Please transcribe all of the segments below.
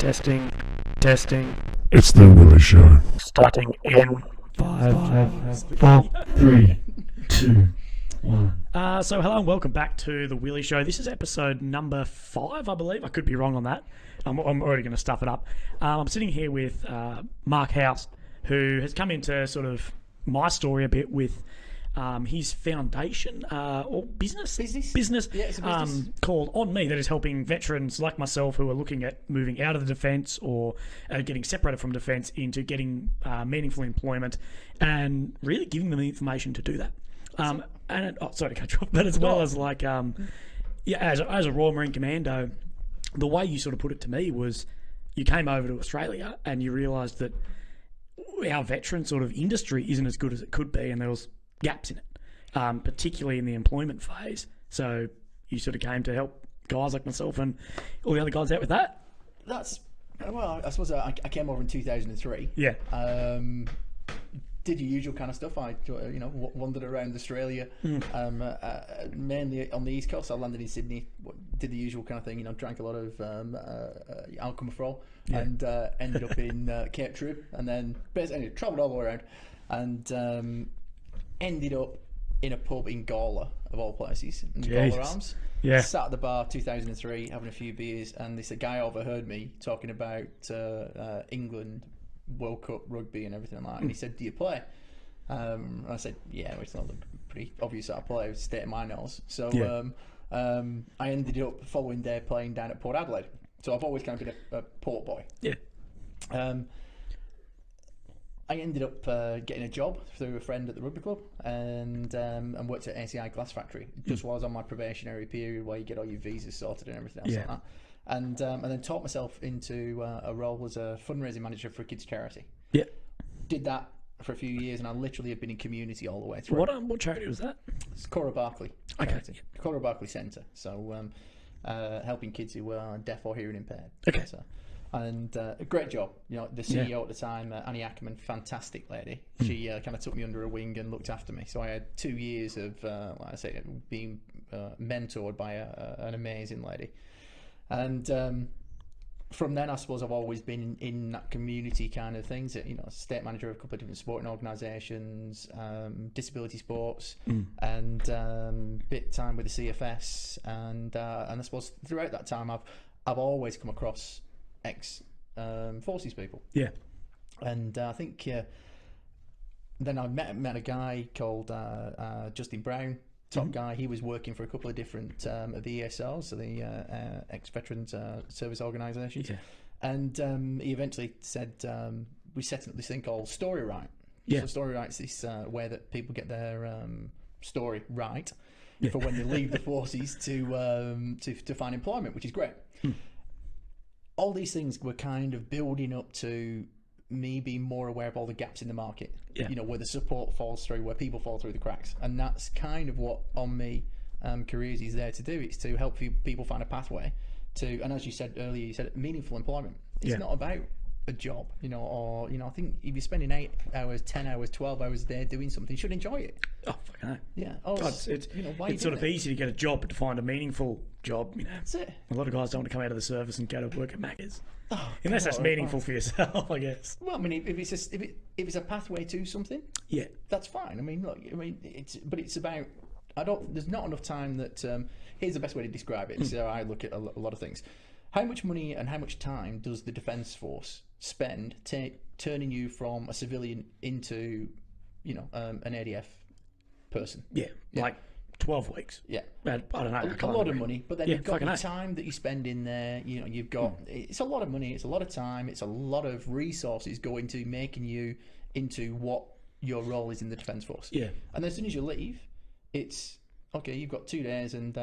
Testing, testing. It's the Willy Show. Starting in 5, 4, 3, 2, 1. So hello and welcome back to the Willy Show. This is episode number 5, I believe. I could be wrong on that. I'm already going to stuff it up. I'm sitting here with Mark Howells, who has come into sort of my story a bit with his foundation or business Yeah, it's a business. called On Me, that is helping veterans like myself who are looking at moving out of the defence or getting separated from defence into getting meaningful employment and really giving them the information to do that. Sorry to cut you off, but as well as like, as a Royal Marine Commando, the way you sort of put it to me was you came over to Australia and you realised that our veteran sort of industry isn't as good as it could be, and there was gaps in it, particularly in the employment phase. So you sort of came to help guys like myself and all the other guys out with that. I suppose I came over in 2003. Yeah. Did your usual kind of stuff. I wandered around Australia, mainly on the East Coast. I landed in Sydney, did the usual kind of thing, drank a lot of alcohol, and ended up in Cape True, and then basically travelled all the way around, and ended up in a pub in Gawler, of all places, in Gawler Arms. Yeah. Sat at the bar 2003 having a few beers, and this guy overheard me talking about England World Cup rugby and everything like that, and he said, "Do you play?" And I said, "Yeah, it's not pretty obvious that I play. It's state of my nose." So I ended up the following day playing down at Port Adelaide. So I've always kind of been a port boy. Yeah. I ended up getting a job through a friend at the rugby club, and worked at ACI Glass Factory just while I was on my probationary period, where you get all your visas sorted and everything else like that. And then taught myself into a role as a fundraising manager for a kids charity. Yeah. Did that for a few years, and I literally have been in community all the way through. What charity was that? It's Cora Barclay charity. Okay. Cora Barclay Centre. So helping kids who are deaf or hearing impaired. Okay. So, and a great job. The CEO at the time, Annie Ackerman, fantastic lady. She kind of took me under her wing and looked after me. So I had 2 years of, like I say, being mentored by an amazing lady. And from then, I suppose I've always been in that community kind of things. State manager of a couple of different sporting organisations, disability sports, and bit time with the CFS. And I suppose throughout that time, I've always come across ex forces people. Yeah. And I think then I met a guy called Justin Brown. Top guy. He was working for a couple of different of the ESOs, so the ex-veterans service organisations, and he eventually said we set up this thing called Story Right. So Story Right's this way that people get their story right for when they leave the forces to find employment, which is great. All these things were kind of building up to me being more aware of all the gaps in the market, where the support falls through, where people fall through the cracks, and that's kind of what On Me Careers is there to do. It's to help people find a pathway to, and as you said earlier, you said meaningful employment. It's not about a job, or I think if you're spending 8 hours, 10 hours, 12 hours a day doing something, you should enjoy it. Oh, fucking hell. Yeah. It's sort of easy to get a job, but to find a meaningful job, that's it. A lot of guys don't want to come out of the service and go to work at Macca's. Unless that's meaningful for yourself, I guess. Well, I mean, if it's a pathway to something, that's fine. I mean, look, it's about. There's not enough time that. Here's the best way to describe it. So I look at a lot of things. How much money and how much time does the Defence Force spend turning you from a civilian into, an ADF person? Yeah. Like 12 weeks. Yeah. I don't know. A lot of money, but then you've got the time that you spend in there. You've got it's a lot of money, it's a lot of time, it's a lot of resources go into making you into what your role is in the Defence Force. Yeah. And as soon as you leave, it's okay. You've got 2 days, and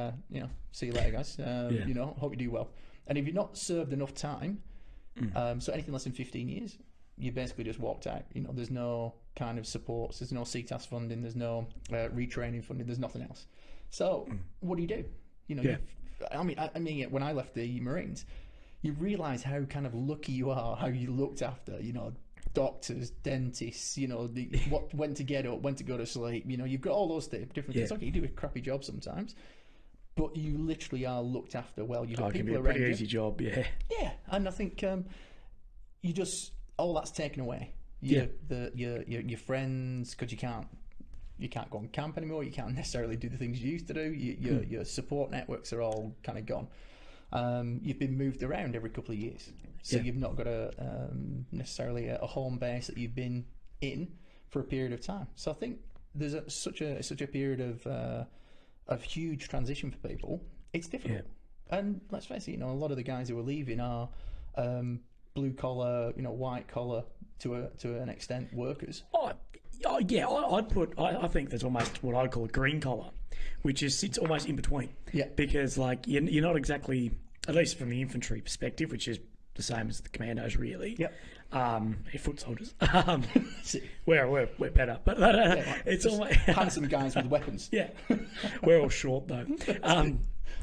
see you later, guys. Hope you do well. And if you're not served enough time, so anything less than 15 years, you basically just walked out. There's no kind of supports, there's no CTAS funding, there's no retraining funding, there's nothing else. So what do you do? I mean, when I left the Marines, you realise how kind of lucky you are, how you looked after. Doctors, dentists, when to get up, when to go to sleep. You've got all those different things. Okay, you do a crappy job sometimes, but you literally are looked after well. You've got It can people be a around pretty you. easy job, yeah. Yeah, and I think you just all that's taken away. Yeah. Your friends, because you can't go on camp anymore. You can't necessarily do the things you used to do. Your support networks are all kind of gone. You've been moved around every couple of years, so Yeah. you've not got necessarily a home base that you've been in for a period of time. So I think there's such a period of huge transition for people. It's difficult, and let's face it, a lot of the guys who are leaving are blue collar, white collar to an extent workers. I think there's almost what I'd call a green collar, which sits almost in between. Yeah. Because you're not exactly, at least from the infantry perspective, which is the same as the commandos really. Yep. Foot soldiers. We're better, but it's almost handsome guys with weapons. Yeah. We're all short though.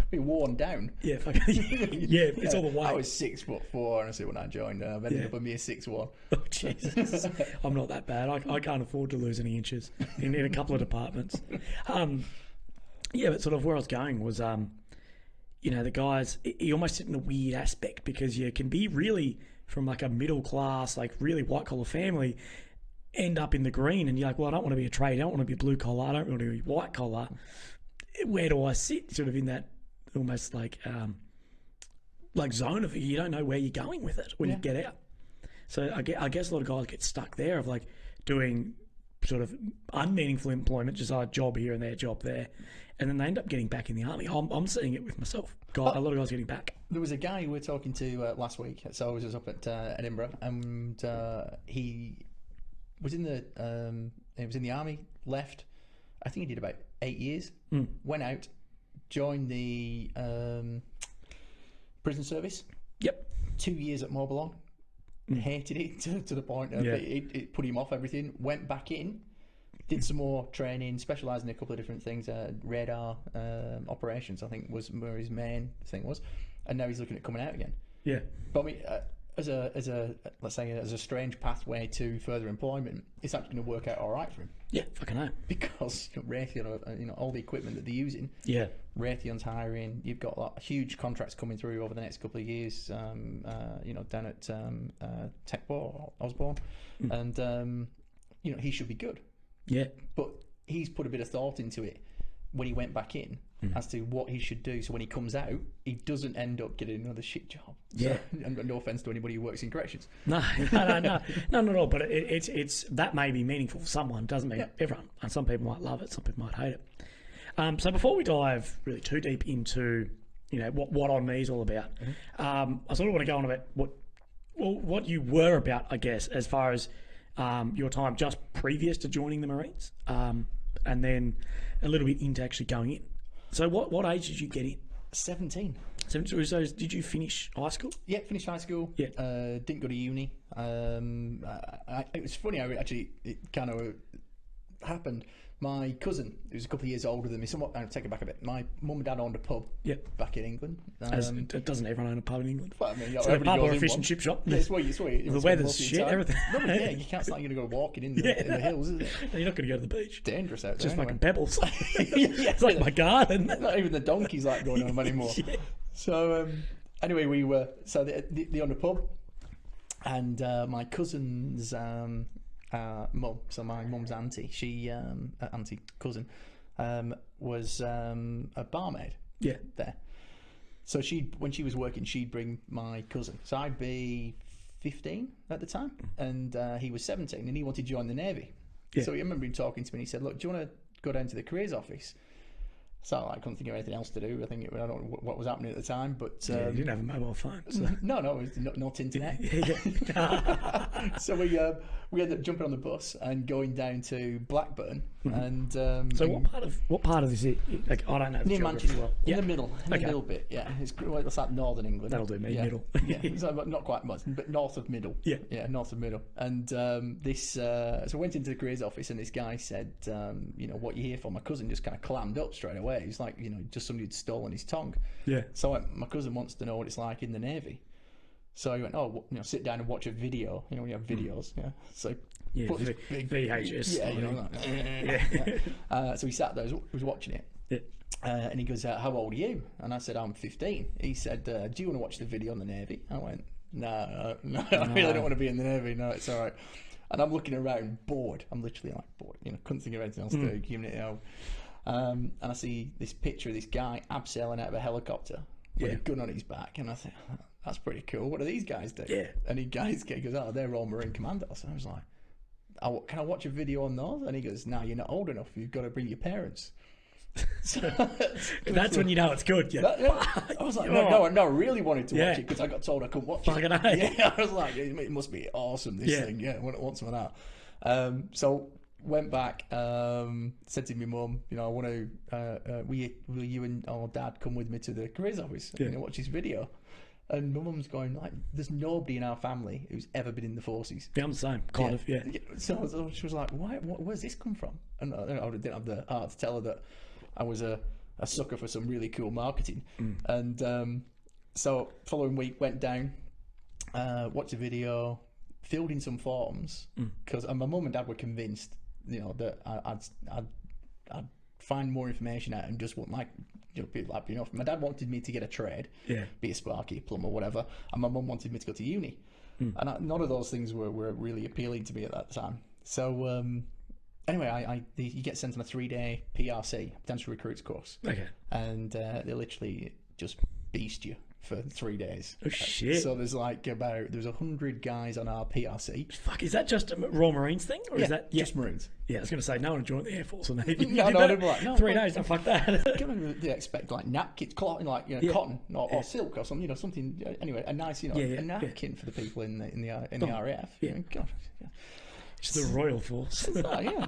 Be worn down. Yeah, it's all the weight. I was 6'4", honestly, when I joined. I've ended up a mere 6'1". Oh, Jesus. I'm not that bad. I can't afford to lose any inches in a couple of departments. But sort of where I was going was, the guys, you almost sit in a weird aspect because you can be really from like a middle class, like really white collar family, end up in the green, and you're like, well, I don't want to be a trade, I don't want to be blue collar, I don't want to be white collar. Where do I sit? Sort of in that almost like zone of you don't know where you're going with it when you get out. So I guess a lot of guys get stuck there of like doing sort of unmeaningful employment, just a job here and there, job there, and then they end up getting back in the army. I'm seeing it with myself. A lot of guys getting back. There was a guy we were talking to last week. So I was just up at Edinburgh, and he was in the army. Left. I think he did about 8 years. Went out, joined the prison service. Yep. 2 years at Mobilon. Hated it to the point of it put him off everything. Went back in, did some more training, specialised in a couple of different things. Radar operations, I think, was where his main thing was, and now he's looking at coming out again. Yeah. But I mean, as a strange pathway to further employment, it's actually going to work out all right for him. Yeah, fucking hell. Because Raytheon, all the equipment that they're using. Yeah. Raytheon's hiring. You've got huge contracts coming through over the next couple of years. Down at Techbor, Osborne, and he should be good. Yeah. But he's put a bit of thought into it when he went back in as to what he should do, so when he comes out, he doesn't end up getting another shit job. Yeah. And no offence to anybody who works in corrections. No, not at all. But it's that may be meaningful for someone. Doesn't mean everyone. And some people might love it. Some people might hate it. So before we dive really too deep into what On Me is all about, I sort of want to go on about what you were about, I guess, as far as your time just previous to joining the Marines, and then a little bit into actually going in. So what age did you get in? 17. So did you finish high school? Yeah, finished high school. Yeah. Didn't go to uni. It was funny how it kind of happened. My cousin, who's a couple of years older than me, I'll take it back a bit. My mum and dad owned a pub back in England. Doesn't everyone own a pub in England? Well, I mean, so a pub or a fish and chip shop. Yeah, it's sweet. The weather's shit, everything. No, yeah, you can't. It's like you're going to go walking in the hills, is it? No, you're not going to go to the beach. Dangerous out there. Just fucking pebbles. It's like my garden. Not even the donkeys like going home anymore. So anyway, we were they owned a pub, and my cousin's mum, so my mum's auntie, auntie cousin, was a barmaid. Yeah. There. So when she was working, she'd bring my cousin. So I'd be 15 at the time, and he was 17, and he wanted to join the Navy. Yeah. So I remember him talking to me, and he said, "Look, do you want to go down to the careers office?" So I couldn't think of anything else to do. I don't know what was happening at the time, but you didn't have a mobile phone. So. No, it was not internet. So we ended up jumping on the bus and going down to Blackburn. And so what part of this is? Like, I don't know. Near Manchester, well. In the middle bit. Yeah, it's like northern England. That'll do me. Middle. Yeah, so not quite much, but north of middle. Yeah, north of middle. And so I went into the careers office, and this guy said, what you here for? My cousin just kind of clammed up straight away. He's like, just somebody had stolen his tongue. Yeah. So my cousin wants to know what it's like in the Navy. So he went, sit down and watch a video. We have videos. Yeah. So put this big VHS. Yeah. So he sat there, was watching it, Yeah. And he goes, how old are you? And I said, I'm 15. He said, do you want to watch the video on the Navy? I went, no, I really don't want to be in the Navy. No, it's all right. And I'm looking around, bored. I'm literally like bored. Couldn't think of anything else to do, giving it out. And I see this picture of this guy abseiling out of a helicopter with a gun on his back. And I think, that's pretty cool. What do these guys do? Yeah. And he goes, oh, they're all Marine Commandos. And I was like, can I watch a video on those? And he goes, no, you're not old enough. You've got to bring your parents. So, that's when you know it's good. Yeah. I was like, no, I really wanted to watch it because I got told I couldn't watch it. Yeah, I was like, it must be awesome, this thing. Yeah, I want some of that. So went back, said to my mum, I want to, will you and Dad come with me to the careers office and watch this video? And my mum's going, like, there's nobody in our family who's ever been in the forces. Yeah, I'm the same, kind of, yeah. So she was like, where's this come from? And I didn't have the heart to tell her that I was a sucker for some really cool marketing. And so following week, went down, watched the video, filled in some forms, because my mum and dad were convinced, that I'd find more information out and just wouldn't be happy enough. My dad wanted me to get a trade, be a sparky, plumber, whatever, and my mum wanted me to go to uni. And none of those things were really appealing to me at that time. So anyway, you get sent on a 3-day PRC, potential recruits course. Okay. And they literally just beast you for 3 days. Oh shit! So there's 100 guys on our PRC. Fuck, is that just a Royal Marines thing, or is that just Marines? Yeah, I was going to say no one joined the Air Force or Navy. No, no, 3 days. No, fuck that. They expect napkins, cotton, cotton or silk or something. Something. Anyway, a nice, a napkin for the people in the RAF. Yeah. God. Yeah. It's the Royal Force.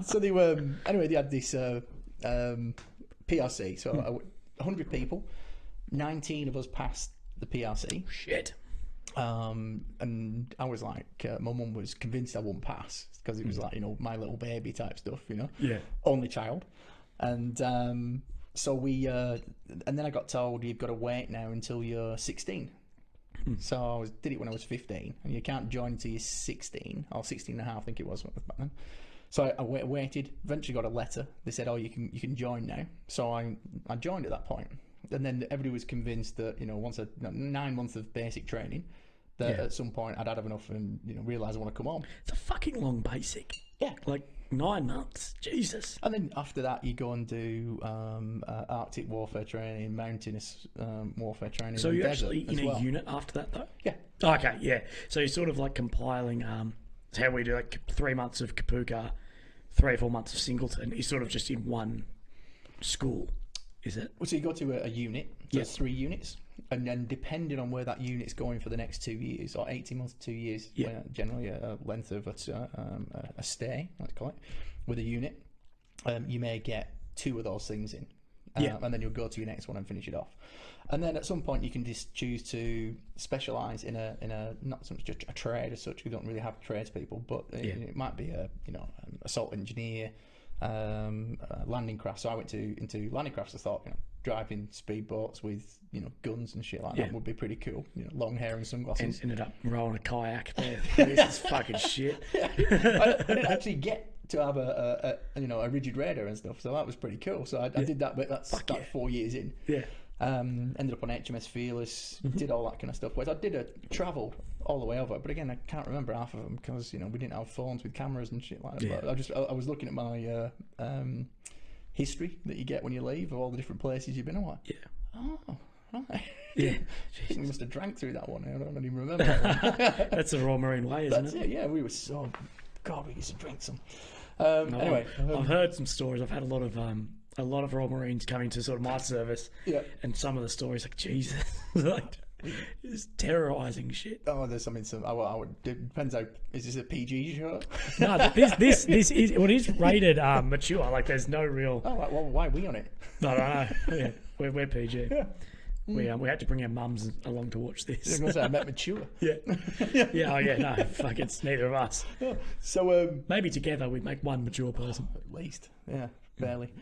So they were anyway. They had this PRC. So 100 people. 19 of us passed the PRC. Shit. And I was like, my mum was convinced I wouldn't pass because it was like, my little baby type stuff, Yeah. Only child. And so we, and then I got told you've got to wait now until you're 16. So I did it when I was 15, and you can't join until you're 16, or 16 and a half, I think it was back then. So I waited, eventually got a letter. They said, oh, you can join now. So I joined at that point. And then everybody was convinced that, once 9 months of basic training, that at some point I'd had enough and, realise I want to come home. It's a fucking long basic. Yeah. Like 9 months. Jesus. And then after that, you go and do Arctic warfare training, mountainous warfare training. So you're actually in a unit after that, though? Yeah. Okay, yeah. So you're sort of like compiling how we do, like 3 months of Kapuka, 3 or 4 months of Singleton. You're sort of just in one school. Is it? Well, so you go to a unit, so it's 3 units, and then depending on where that unit's going for the next 2 years, or 18 months to 2 years, generally a length of a stay, let's call it, with a unit, you may get 2 of those things in, and then you'll go to your next one and finish it off. And then at some point you can just choose to specialise in a not so much just a trade as such. We don't really have tradespeople, but it might be assault engineer, landing craft. So I went into landing crafts. I thought, driving speedboats with guns and shit like that would be pretty cool. Long hair and sunglasses. Ended up rolling a kayak there. This is fucking shit. I didn't actually get to have a rigid radar and stuff, so that was pretty cool. So I did that, but that's 4 years in. Yeah. Ended up on Hms Fearless, did all that kind of stuff. Whereas I travelled all the way over, but again, I can't remember half of them because we didn't have phones with cameras and shit like that. Yeah. But I was looking at my history that you get when you leave of all the different places you've been. I'm like, oh, right. Yeah. We must have drank through that one. I don't even remember that one. That's the Royal Marine way, isn't it? Yeah, we were so... God, we used to drink some. Anyway. I've heard some stories. I've had a lot of Royal Marines coming to sort of my service. Yeah. And some of the stories, like, Jesus. Like, it's terrorising shit. Oh, there's something. Depends how. Is this a PG show? No, this is what is rated mature. Like, there's no real. Oh, well, why are we on it? No. Yeah, we're PG. Yeah. We had to bring our mums along to watch this. I was going to say I meant mature. Yeah. Yeah. Oh yeah. No. Fuck. It's neither of us. Oh, so maybe together we'd make one mature person. At least. Yeah. Barely.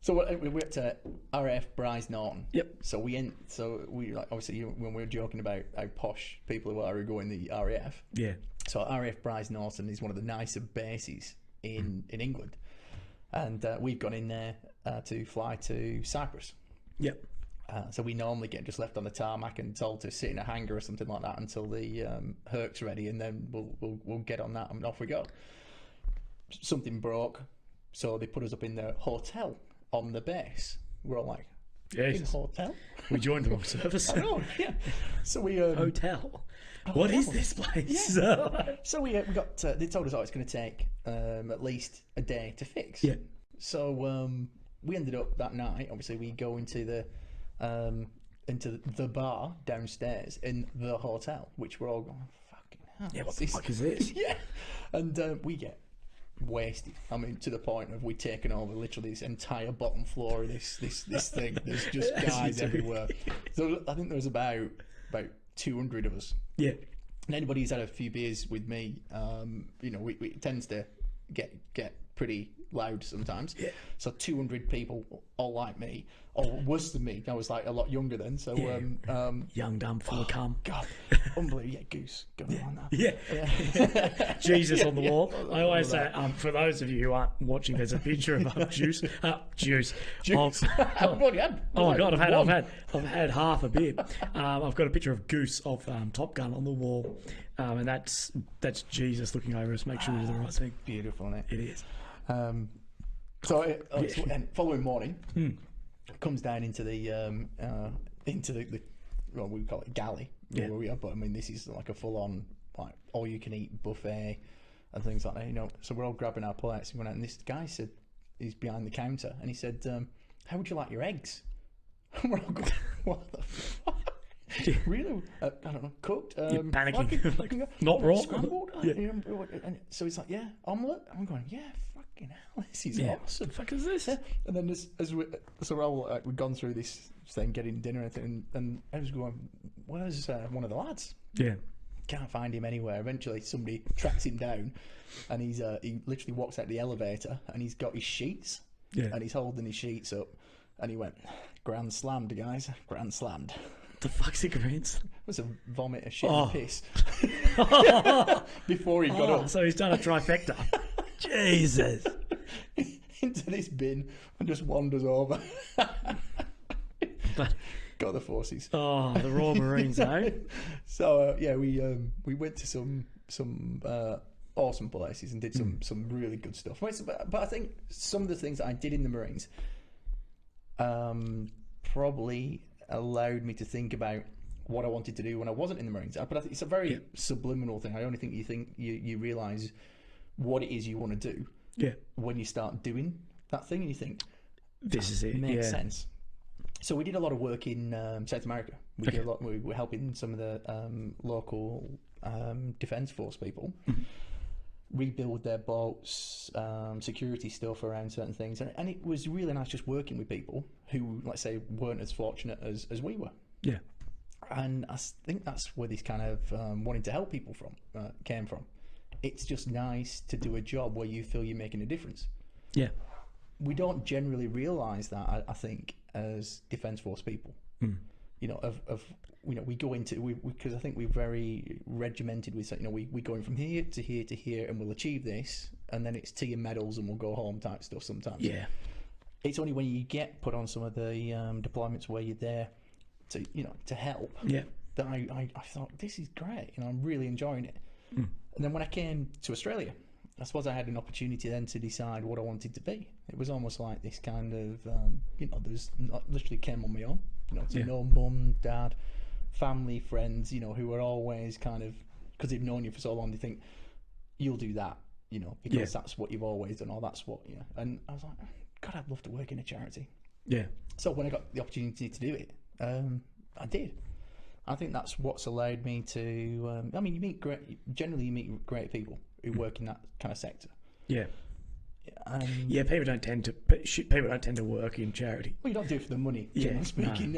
So we went to RAF Bryce Norton. Yep. So we like obviously when we were joking about how posh people are who go in the RAF. Yeah. So RAF Bryce Norton is one of the nicer bases in England. and we've gone in there to fly to Cyprus. Yep. So we normally get just left on the tarmac and told to sit in a hangar or something like that until the Herc's ready, and then we'll get on that and off we go. Something broke, so they put us up in the hotel on the base. We're all like, in Jesus. hotel? We joined the wrong service. I know, yeah. So we Hotel. What is this place? So we got. They told us, it's going to take at least a day to fix. Yeah. So we ended up that night. Obviously, we go into the bar downstairs in the hotel, which we're all going, fucking hell. Yeah, what the fuck is this? Yeah, and we get wasted. I mean, to the point of we taking over literally this entire bottom floor of this thing. There's just guys everywhere. So I think there was about 200 of us. Yeah. And anybody who's had a few beers with me, it tends to get pretty loud sometimes. Yeah. So 200 people, all like me, or worse than me. I was like a lot younger then. So Young, dumb, full of cum. God, unbelievable. Yeah, Goose. Got it on that. Yeah. Jesus on the wall. I always say, for those of you who aren't watching, there's a picture of Juice. Juice. I've already had. Oh my God, I've had half a beer. I've got a picture of Goose of Top Gun on the wall, and that's Jesus looking over us, make sure we do the right thing. Beautiful, isn't it? It is. And following morning, comes down into the well, we call it galley where we are, but I mean this is like a full on like all you can eat buffet and things like that. So we're all grabbing our plates and going out, and this guy said he's behind the counter, and he said, "How would you like your eggs?" And we're all going, "What the fuck?" Really? I don't know. Cooked? You're panicking. Like, not raw? Scrambled? Yeah. And so he's like, yeah, omelette? I'm going, yeah, fucking hell, this is What awesome. the fuck is this? Yeah. And then so we're all, we've gone through this thing, getting dinner and everything, and I was going, where's one of the lads? Yeah. Can't find him anywhere. Eventually somebody tracks him down, and he literally walks out the elevator, and he's got his sheets, and he's holding his sheets up, and he went, grand slammed, guys, grand slammed. The fuck's it, Greens? It was a vomit, a shit, and a piss. Before he got up. So he's done a trifecta. Jesus. Into this bin and just wanders over. But, got the forces. the Royal Marines, eh? So we went to some awesome places and did some really good stuff. But I think some of the things that I did in the Marines probably allowed me to think about what I wanted to do when I wasn't in the Marines. But I think it's a very subliminal thing. I only think you realise what it is you want to do when you start doing that thing, and you think, this is it. Makes sense. So we did a lot of work in South America. We did a lot. We were helping some of the local defence force people rebuild their boats, security stuff around certain things, and it was really nice just working with people who, let's say, weren't as fortunate as we were. Yeah. And I think that's where this kind of wanting to help people came from. It's just nice to do a job where you feel you're making a difference. Yeah. We don't generally realise that, I think, as Defence Force people. We go into because I think we're very regimented with, we're going from here to here to here, and we'll achieve this, and then it's tea and medals, and we'll go home type stuff sometimes. Yeah. It's only when you get put on some of the deployments where you're there to help. Yeah. That I thought, this is great, I'm really enjoying it. And then when I came to Australia, I suppose I had an opportunity then to decide what I wanted to be. It was almost like this kind of, there's literally came on my own. Mum, dad, family, friends, who are always kind of, because they've known you for so long, they think you'll do that, because that's what you've always done, or that's what, And I was like, God, I'd love to work in a charity. Yeah. So when I got the opportunity to do it, I did. I think that's what's allowed me to. You meet generally you meet great people who work in that kind of sector. Yeah. People don't tend to work in charity. Well, you don't do it for the money, generally speaking.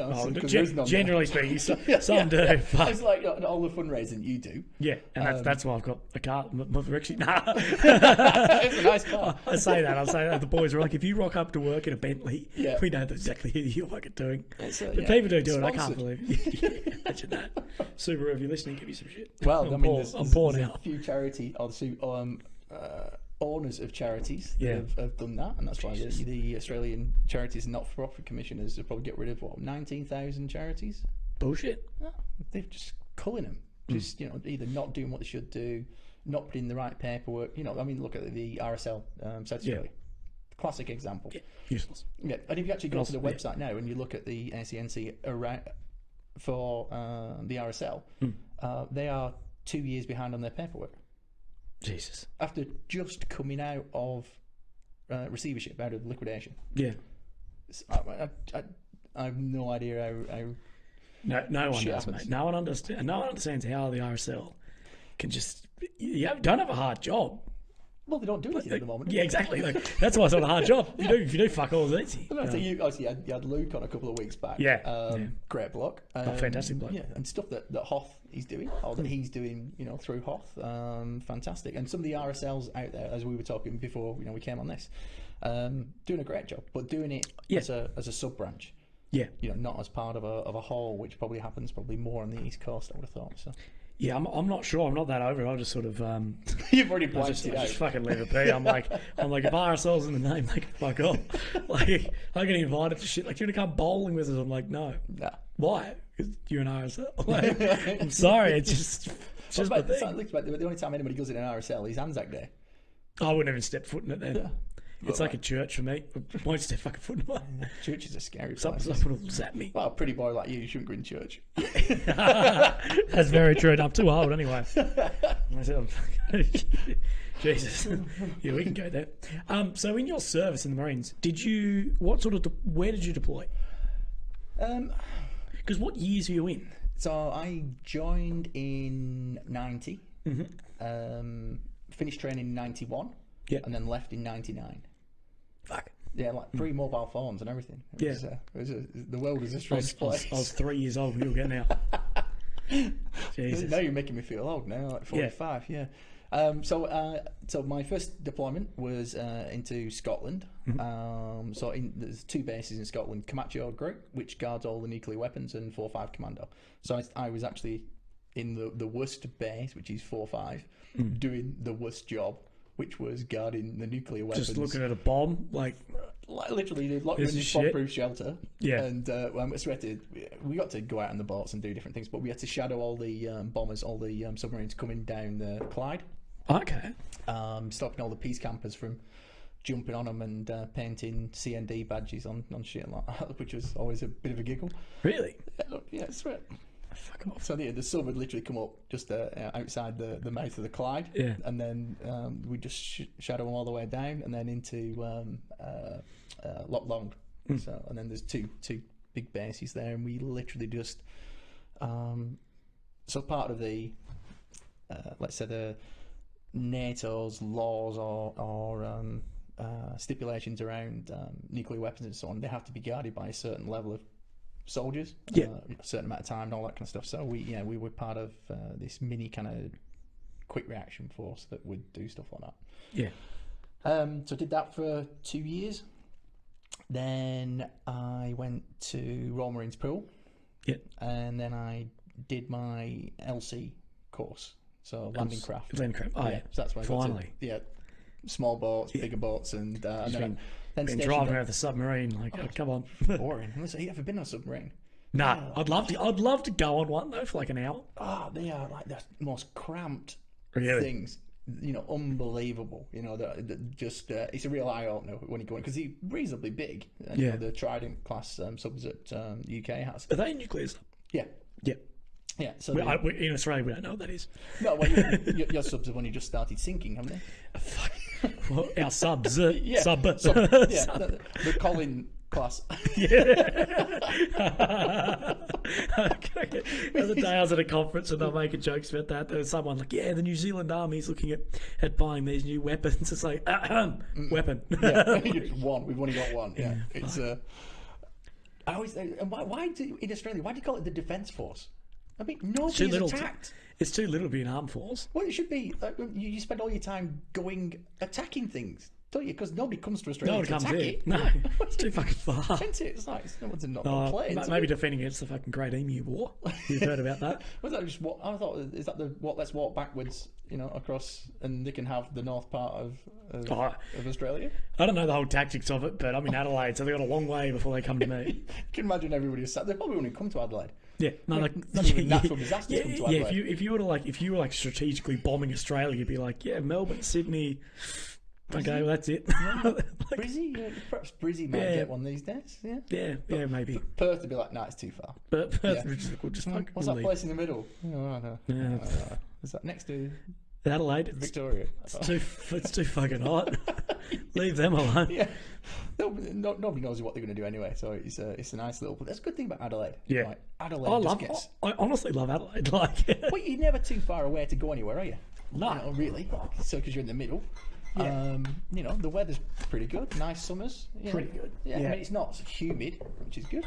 Generally speaking, some do. But it's like all the fundraising you do. Yeah, and that's why I've got a car. Actually, it's a nice car. I say that. The boys are like, if you rock up to work in a Bentley, we know exactly who you're fucking doing. But people do it. I can't believe it. Imagine that. Subaru, if you're listening, give me some shit. Well, I'm poor now. A few charity owners of charities Yeah. have done that, and that's why the Australian Charities and Not-for-Profit Commissioners have probably get rid of 19,000 charities. Bullshit. Yeah, they're just culling them. Just either not doing what they should do, not putting in the right paperwork. I mean, look at the RSL, South Australia, classic example. Yeah. Useless. Yeah, and if you actually go to the yeah. website now and you look at the ACNC around for the RSL, they are 2 years behind on their paperwork Jesus. after just coming out of receivership, out of liquidation. Yeah. I have no idea how No one shit does, happens. mate. No one understands how the RSL can just. Don't have a hard job. Well, they don't do anything at the moment. Yeah, exactly. Like, that's why it's not a hard job. If you do fuck all, it's easy. I think you had Luke on a couple of weeks back. Yeah. Great bloke. Fantastic bloke. Yeah, and stuff that Hoth is doing, or that he's doing, through Hoth. Fantastic. And some of the RSLs out there, as we were talking before, we came on this, doing a great job, but doing it as a sub branch. Yeah. Not as part of a whole, which probably happens more on the East Coast, I would have thought. So. Yeah, I'm not sure. I'm not that over it. I just sort of You've already I blanked it out. just fucking leave it be. I'm like, if RSL's in the name, like, fuck off. Like, I get invited to shit. Like, you want to come bowling with us? I'm like, no. Nah. Why? Because you're an RSL. Like, I'm sorry. It's just my thing. The only time anybody goes in an RSL is Anzac Day. I wouldn't even step foot in it then. Yeah. It's like a church for me. I won't step fucking foot in it. Church is a scary place. Someone will zap me. Well, a pretty boy like you shouldn't go in church. That's very true. I'm too old anyway. Jesus. Yeah, we can go there. So in your service in the Marines, where did you deploy? Because what years were you in? So I joined in 90, finished training in 91, and then left in 99. Fuck. Yeah, like pre-mobile phones and everything. The world is a strange place. I was 3 years old when you were getting out. Jesus. Now you're making me feel old now, like 45, yeah. So my first deployment was into Scotland. There's two bases in Scotland: Commando Group, which guards all the nuclear weapons, and 4-5 Commando. So I was actually in the worst base, which is 4-5, doing the worst job, which was guarding the nuclear weapons. Just looking at a bomb, like literally, they locked me in this bomb-proof shelter. Yeah. And we got to go out on the boats and do different things, but we had to shadow all the bombers, all the submarines coming down the Clyde. Okay. Stopping all the peace campers from jumping on them and painting CND badges on shit like that, which was always a bit of a giggle. Really? Yeah, it's right. Fuck off. So the sub would literally come up just outside the mouth of the Clyde, and then we just shadow them all the way down, and then into Loch Long. So, and then there's two big bases there, and we literally just so part of the let's say the NATO's laws or stipulations around nuclear weapons and so on, they have to be guarded by a certain level of soldiers, a certain amount of time and all that kind of stuff. So we were part of this mini kind of quick reaction force that would do stuff like that. So I did that for 2 years. Then I went to Royal Marines Pool, and then I did my LC course, so landing craft. Landing craft. Oh yeah. So that's why finally. I got to, small boats, bigger boats, and then been driving around the submarine. Like, come on. Boring. Have you ever been on a submarine? Nah, I'd love to go on one though for like an hour. Oh, they are like the most cramped things. Unbelievable. Just it's a real eye opener when you go in, because they're reasonably big. The Trident class subs that UK has. Are they nuclear? Yeah. So in Australia, we don't know what that is. No, well, your subs have only just started sinking, haven't they? Fuck. Well, our subs, the Colin class. The other day I was at a conference and they were making jokes about that. There was someone like, the New Zealand Army's looking at buying these new weapons. It's like, weapon. One. We've only got one. Yeah. It's I always think, and why in Australia, why do you call it the Defence Force? I mean, nobody's attacked. It's too little to be an armed force. Well, it should be. You spend all your time attacking things. don't you? Because nobody comes to Australia No one to comes attack in. it. No, it's too fucking far. Isn't it? It's like no one's not Oh, playing. maybe defending against the fucking Great Emu War. You've heard about that? Was that just what I thought? Is that the what? Let's walk backwards, across, and they can have the north part of Australia. I don't know the whole tactics of it, but I'm in Adelaide, so they got a long way before they come to me. You can imagine everybody sat. They probably wouldn't come to Adelaide. Yeah, no, Not even natural disasters come to yeah. Adelaide. If you were like strategically bombing Australia, you'd be like, yeah, Melbourne, Sydney. Okay, well that's it. Brizzy, perhaps Brizzy might get one these days. Yeah, yeah, maybe. Perth would be like, nah, it's too far. But we'll just fucking What's that leave. place in the middle? Yeah. Is that next to Adelaide, Victoria? it's too fucking hot. Leave them alone. Yeah, nobody knows what they're going to do anyway. So it's a nice little. That's a good thing about Adelaide. Yeah, like, Adelaide. I honestly love Adelaide. Well, you're never too far away to go anywhere, are you? No, really. So because you're in the middle. Yeah. The weather's pretty good. Nice summers. Pretty good. Yeah, Yeah. I mean, it's not humid, which is good.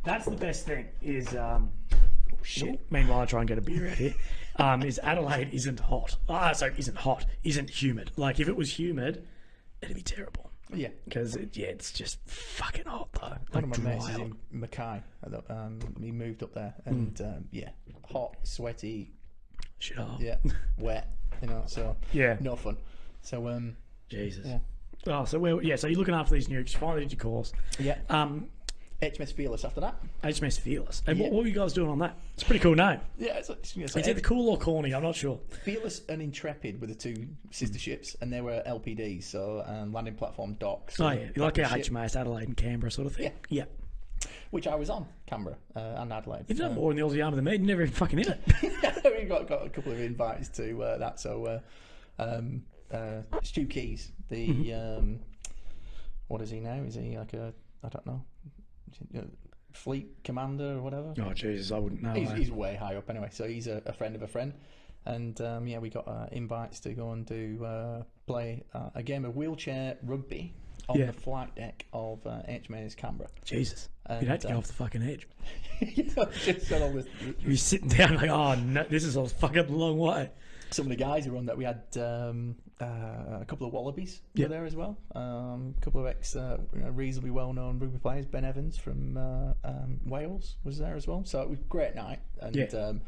that's the best thing. Is shit. Meanwhile, I try and get a beer out here. Is Adelaide isn't hot. Isn't hot. Isn't humid. Like if it was humid, it'd be terrible. Yeah. Because it's just fucking hot though. One Like of my mates dry is hot. in Mackay. He moved up there, and hot, sweaty, Shit hot. wet. So Yeah. no fun. So Jesus. yeah. Oh, so so you're looking after these nukes. You finally did your course. Yeah. HMS Fearless after that. HMS Fearless. And Yeah. what were you guys doing on that? It's a pretty cool name. Yeah, it's Is it cool or corny? I'm not sure. Fearless and Intrepid were the two sister ships, and they were LPDs, so landing platform docks. Oh yeah, you like our ship, HMAS Adelaide and Canberra sort of thing. Yeah. Which I was on, Canberra and Adelaide. You've done more in the Aussie Army than me. You never even fucking in it. We got a couple of invites to that. So Stu Keys, the what is he now? Is he like I don't know, fleet commander or whatever? Oh Jesus, I wouldn't know. He's way high up anyway. So he's a friend of a friend, and we got invites to go and play a game of wheelchair rugby on the flight deck of HMS Canberra. Jesus, And, you'd have to get off the fucking edge. Just got all this. You'd be sitting down like, oh no, this is a fucking long way. Some of the guys who were on that, we had a couple of Wallabies were there as well. A couple of reasonably well-known rugby players. Ben Evans from Wales was there as well. So it was a great night, and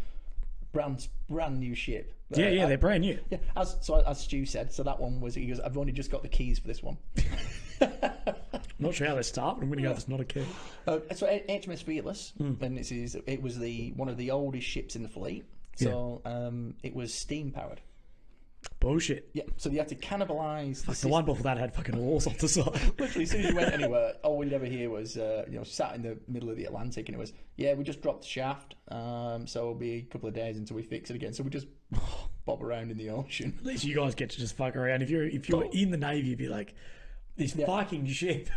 brand new ship. They're brand new. Yeah, as Stu said, so that one was. He goes, I've only just got the keys for this one. I'm not sure how they start, but I'm going to go. That's not a key. So HMS Fearless, and it was one of the oldest ships in the fleet. So it was steam powered. Bullshit. Yeah, so you had to cannibalise The one before that had fucking walls off the side. Literally, as soon as you went anywhere, all we'd ever hear was, sat in the middle of the Atlantic, and it was, we just dropped the shaft, so it'll be a couple of days until we fix it again. So we just bob around in the ocean. At least you guys get to just fuck around. If you're in the Navy, you'd be like, this fucking ship.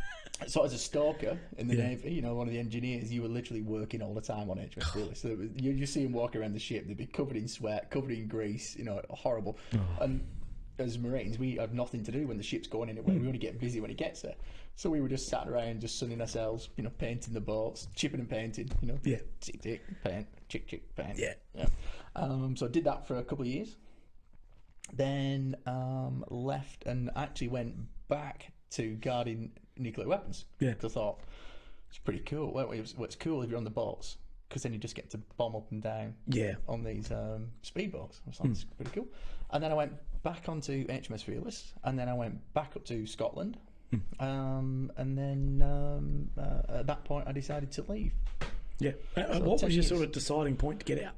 So as a stoker in the Navy, one of the engineers, you were literally working all the time on HMS Fearless. So you see him walk around the ship, they'd be covered in sweat, covered in grease, horrible. And as Marines, we have nothing to do when the ship's going anywhere. We only get busy when it gets there. So we were just sat around, just sunning ourselves, painting the boats, chipping and painting, tick, tick, paint, chick, chick, paint. Yeah. So I did that for a couple of years. Then left and actually went back to guarding nuclear weapons. Yeah. Because I thought, it's pretty cool. Well, it's cool if you're on the boats, because then you just get to bomb up and down on these speedboats. I was like, it's pretty cool. And then I went back onto HMS Fearless, and then I went back up to Scotland. And then at that point, I decided to leave. Yeah. What was your sort of deciding point to get out?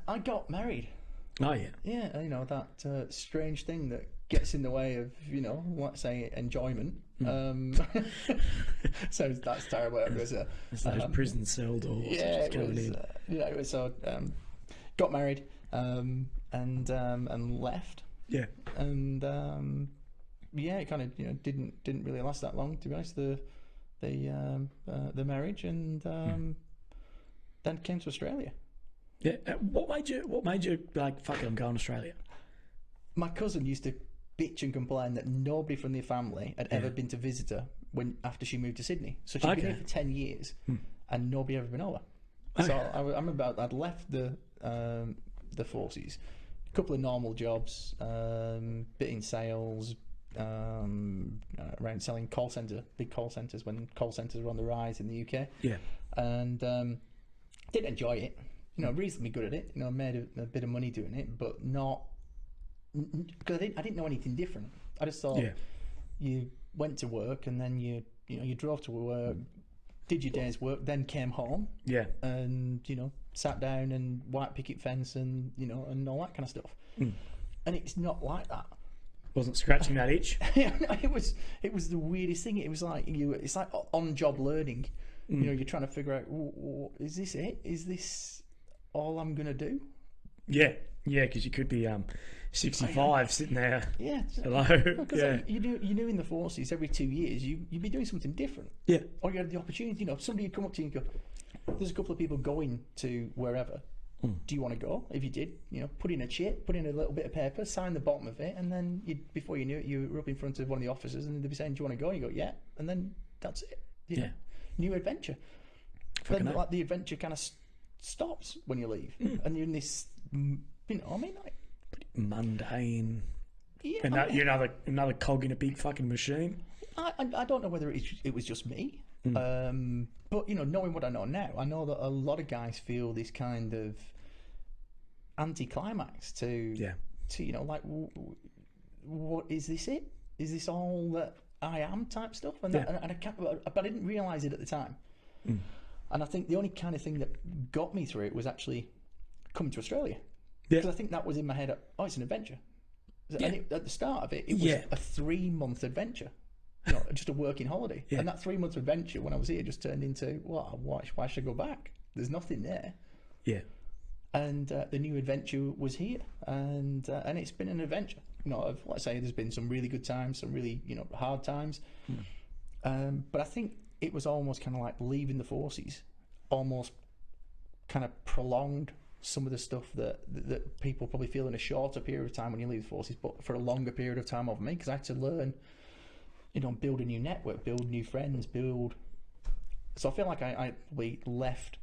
I got married. Oh, yeah. Yeah, that strange thing that gets in the way of, let's say, enjoyment. So that's terrible. It was it's those prison cell doors. Yeah, it was so got married and left. Yeah. And it kind of didn't really last that long, to be honest. The marriage, and then came to Australia. Yeah. What made you like, fuck it, I'm going to Australia? My cousin used to bitch and complain that nobody from their family had ever been to visit her after she moved to Sydney. So she'd been here for 10 years and nobody ever been over. So I remember I'd left the forces, a couple of normal jobs, bit in sales, around selling big call centers when call centers were on the rise in the UK. Yeah. And did enjoy it. Reasonably good at it. Made a bit of money doing it, but not because I didn't know anything different. I just thought you went to work and then you drove to work, did your day's work, then came home. Yeah. And sat down and white picket fence and and all that kind of stuff. And it's not like that. Wasn't scratching that itch. It was the weirdest thing. It was like it's like on job learning. You're trying to figure out, is this it? Is this all I'm gonna do? Yeah, because you could be 65 sitting there. Yeah. Hello. Because you knew in the forces every 2 years you'd be doing something different. Yeah. Or you had the opportunity. Somebody would come up to you and go, "There's a couple of people going to wherever. Do you want to go? If you did, put in a chip, put in a little bit of paper, sign the bottom of it, and then before you knew it, you were up in front of one of the officers, and they'd be saying, "Do you want to go?" And you go, "Yeah," and then that's it. Yeah. New adventure. Then like the adventure kind of stops when you leave, and you're in this. Pretty mundane. Yeah. You're another cog in a big fucking machine. I don't know whether it was just me. But knowing what I know now, I know that a lot of guys feel this kind of anticlimax to like, what is this? Is this all that I am? Type stuff, and I can't. But I didn't realise it at the time. And I think the only kind of thing that got me through it was actually coming to Australia, because I think that was in my head. It's an adventure. And at the start of it was a 3-month adventure. Just a working holiday. Yeah. And that 3-month adventure when I was here just turned into, why should I go back? There's nothing there. Yeah. And the new adventure was here, and it's been an adventure. Let's say there's been some really good times, some really hard times. But I think it was almost kind of like leaving the forces, almost kind of prolonged some of the stuff that people probably feel in a shorter period of time when you leave the forces, but for a longer period of time over me, because I had to learn. Build a new network, build new friends, So I feel like I probably left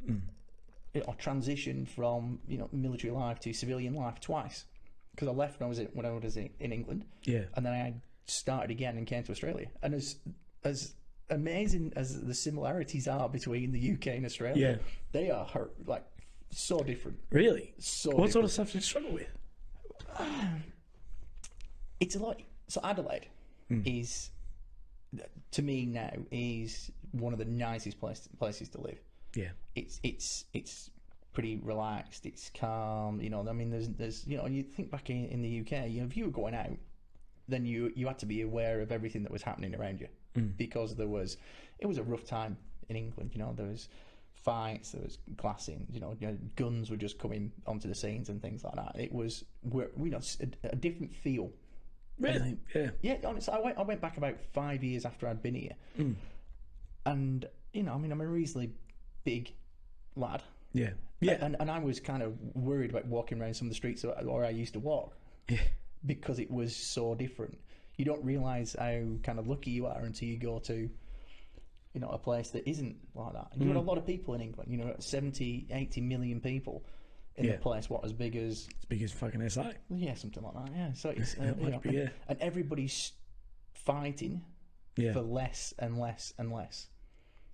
or transitioned from military life to civilian life twice, because I left when I was in England, and then I started again and came to Australia. And as amazing as the similarities are between the UK and Australia, they are like so different. Really? So what different. Sort of stuff do you struggle with? It's a lot. So Adelaide. Is, to me now, is one of the nicest places to live. Yeah, it's pretty relaxed. It's calm. There's you think back in the UK, if you were going out, then you had to be aware of everything that was happening around you, because it was a rough time in England. There was fights, there was glassing. Guns were just coming onto the scenes and things like that. It was a different feel. Really? Yeah, honestly, I went back about 5 years after I'd been here, and I'm a reasonably big lad. Yeah. And I was kind of worried about walking around some of the streets where I used to walk, because it was so different. You don't realise how kind of lucky you are until you go to, a place that isn't like that. You've got a lot of people in England. 70, 80 million people. In a place as big as fucking SA. Yeah, something like that. Yeah, so it's and everybody's fighting for less and less and less.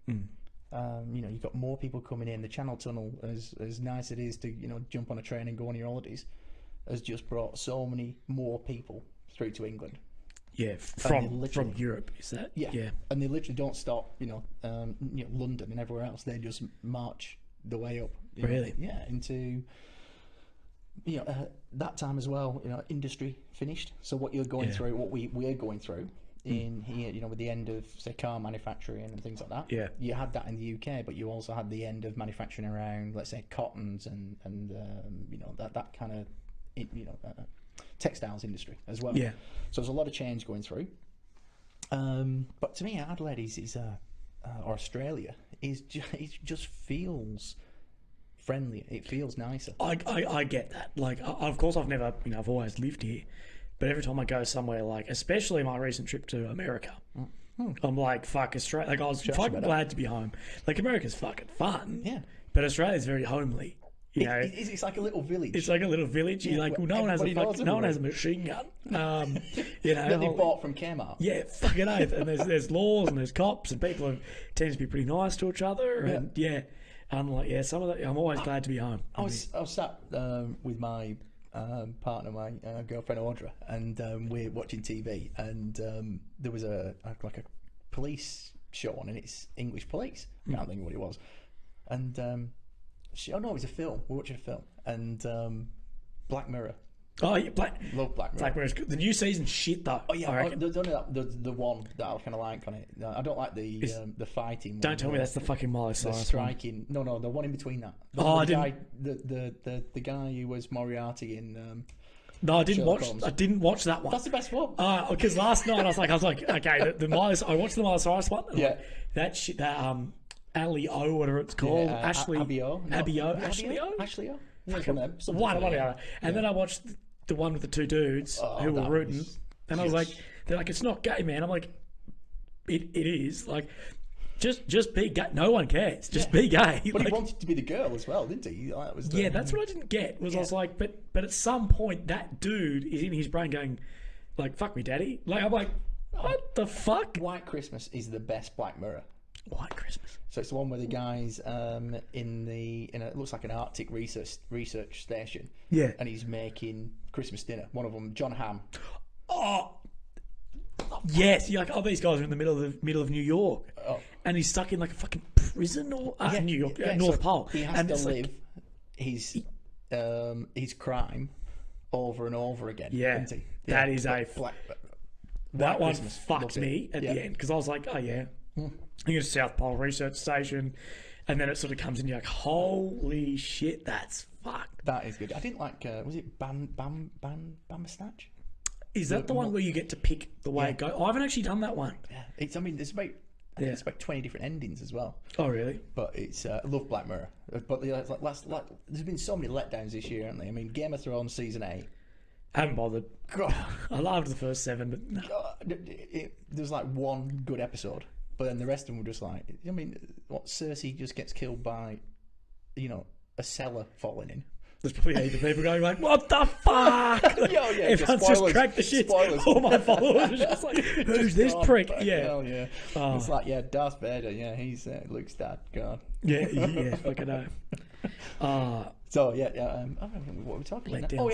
You've got more people coming in. The Channel Tunnel, as nice it is to jump on a train and go on your holidays, has just brought so many more people through to England. Yeah, from Europe, is that? Yeah, and they literally don't stop. London and everywhere else. They just march the way up. Really? Into that time as well. Industry finished. So what you're going through, what we're going through in here, with the end of say car manufacturing and things like that. Yeah. You had that in the UK, but you also had the end of manufacturing around, let's say, cottons and that kind of textiles industry as well. Yeah. So there's a lot of change going through. But to me, Adelaide is or Australia it just feels friendlier. It feels nicer. I get that. Like, of course, I've never, I've always lived here, but every time I go somewhere, like, especially my recent trip to America, I'm like, fuck Australia. Like, I was fucking glad to be home. Like, America's fucking fun. Yeah. But Australia's very homely. You know, It's like a little village. it's like a little village. You're like, well, no one has a machine gun. You know, that they bought from Kmart. yeah, fucking oath. And there's laws and there's cops and people tend to be pretty nice to each other. And yeah, I'm like, yeah, some of that. I'm always glad to be home. I was sat with my partner, my girlfriend Audra, and we're watching TV, and there was a police show on, and it's English police. I can't think of what it was, and oh no, it was a film. We're watching a film, and Black Mirror. Oh yeah, Love Black Mirror. Black Mirror's good. The new season's shit though. Oh yeah, I reckon. there's only the one that I kind of like on it. No, I don't like the fighting. Don't tell me that's the fucking Miley the Cyrus striking. No, the one in between that. The guy who was Moriarty in. No, I didn't Sherlock watch. Holmes. I didn't watch that one. That's the best one. Because last night I was like, okay, the Miley. I watched the Miley Cyrus one. And Yeah. like, that shit. That Ali O, whatever it's called, Ashley. Abby O. No, Abby O. Abby Ashley O. Ashley O. Yeah, it's one of them. Something One like or the that. other. And then I watched the one with the two dudes who were that rooting, was- and I was like, they're like, it's not gay, man. I'm like, it is like. Just be gay. No one cares. Just be gay. But he Like, wanted to be the girl as well, didn't he? That was yeah, that's what I didn't get. Was I was like, but at some point that dude is in his brain going, like, fuck me, daddy. Like I'm like, what the fuck? White Christmas is the best Black Mirror. White Christmas. So it's the one where the guys in it looks like an Arctic research station. Yeah. And he's making Christmas dinner. One of them, John Hamm. Oh. Yes, you're like, oh, these guys are in the middle of New York, and he's stuck in like a fucking prison or New York, North so Pole. He has and to it's live like, his crime over and over again. Yeah, isn't he? that is a Black. that one Christmas. fucked Loved me it. at Yeah. the end because I was like, oh yeah, here's South Pole Research Station, and then it sort of comes in, you're like, holy shit, that's fucked. That is good. I didn't like. Was it Bandersnatch? Is that the one where you get to pick the way it goes? Oh, I haven't actually done that one. Yeah. It's. I mean, there's about. I think it's about 20 different endings as well. Oh, really? But it's. I love Black Mirror. But it's there's been so many letdowns this year, haven't they? I mean, Game of Thrones season 8. I haven't bothered. God, I loved the first 7, but no. there's like one good episode, but then the rest of them were just like. I mean, what Cersei just gets killed by, a cellar falling in. There's probably a heap of people going like, what the fuck? Like, Yeah, everyone's just cracked the shit. Spoilers. All my followers are just like, who's this prick? Yeah. Hell yeah. It's like, Darth Vader, he's Luke's dad. God. Yeah, fucking know. So, I don't know what we're talking about. Letdowns. Oh,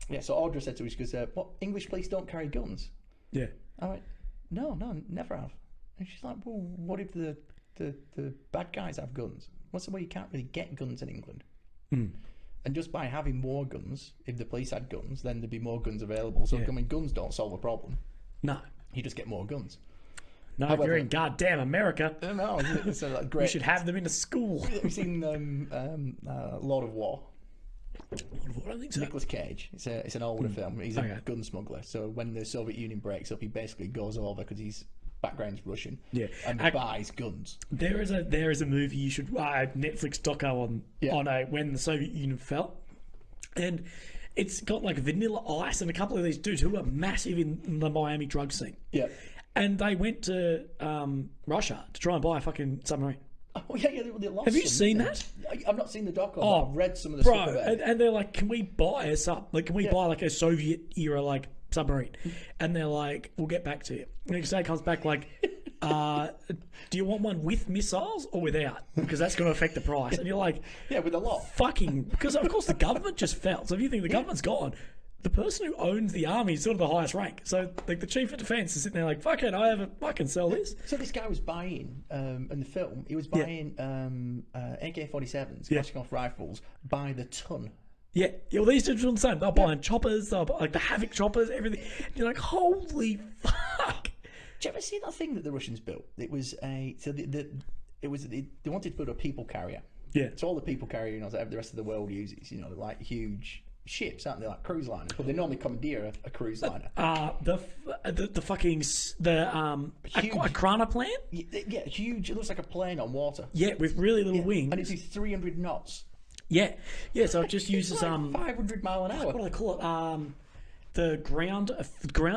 yeah. So Audra said to us, she goes, what, English police don't carry guns? Yeah. I went, no, never have. And she's like, well, what if the bad guys have guns? What's the way you can't really get guns in England? And just by having more guns, if the police had guns, then there'd be more guns available. So, I mean, guns don't solve the problem. No. You just get more guns. No, if you're in goddamn America, No, it's like great. you should have them in a school. Have you seen Lord of War? I don't think so. Nicolas Cage. It's an older film. He's a gun smuggler. So when the Soviet Union breaks up, he basically goes over because his background's Russian. Yeah. And buys guns. There is a movie you should Netflix doco on when the Soviet Union fell, and it's got like Vanilla Ice and a couple of these dudes who are massive in the Miami drug scene. Yeah. And they went to Russia to try and buy a fucking submarine. Oh yeah, they lost. Have you some, seen didn't that? they? I've not seen the doco. Oh, but I've read some of the stuff about it. and they're like, can we buy a sub? Like, can we buy like a Soviet era like submarine? And they're like, we'll get back to you. Next day comes back like, do you want one with missiles or without? Because that's going to affect the price. And you're like, Yeah, with a lot. fucking, because of course the government just fell. So if you think the government's gone, the person who owns the army is sort of the highest rank. So like the chief of defence is sitting there like, fuck it, I can sell this. So this guy was buying in the film. He was buying AK-47s, Kalashnikov rifles by the ton. Yeah, well, these dudes are the same. They're buying choppers, they're like the Havoc choppers, everything. And you're like, holy fuck. Did you ever see that thing that the Russians built? It was they wanted to build a people carrier. Yeah. So all the people carrier, that the rest of the world uses, they're like huge ships, aren't they? Like cruise liners, but they normally commandeer a cruise liner. The fucking Akrana plant. Yeah, huge. It looks like a plane on water. Yeah, with really little wings. And it does 300 knots. Yeah. So it just uses It's like 500 mile an hour. What do they call it? the ground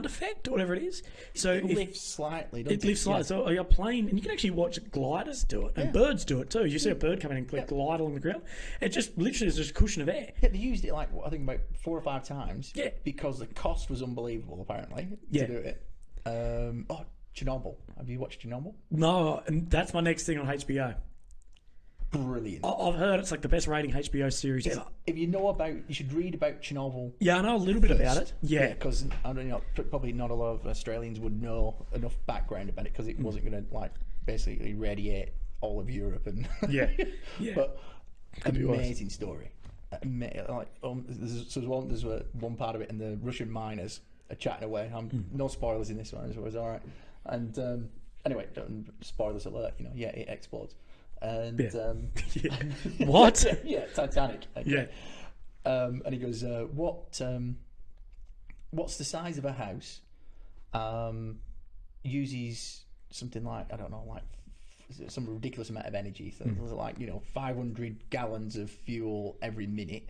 effect or whatever it is. So It lifts slightly, doesn't it lifts slightly. So you're playing, and you can actually watch gliders do it, and birds do it too. You see a bird come in and glide along the ground. It just literally is just a cushion of air. Yeah, they used it like I think about 4 or 5 times. Yeah. Because the cost was unbelievable, apparently, Yeah. to do it. Chernobyl. Have you watched Chernobyl? No, and that's my next thing on HBO. Brilliant. I've heard it's like the best rating HBO series ever. If you know about, you should read about Chernobyl. Yeah, I know a little bit about it. Yeah. Because I don't know, probably not a lot of Australians would know enough background about it because it wasn't going to like basically radiate all of Europe and Yeah. Yeah. But be worse. amazing story. There's one part of it, and the Russian miners are chatting away. No spoilers in this one, so it's all right. And anyway, spoilers alert. It explodes. And What? yeah, Titanic. Okay. Yeah. And he goes, what's the size of a house? Uses something like, I don't know, like some ridiculous amount of energy. So like 500 gallons of fuel every minute,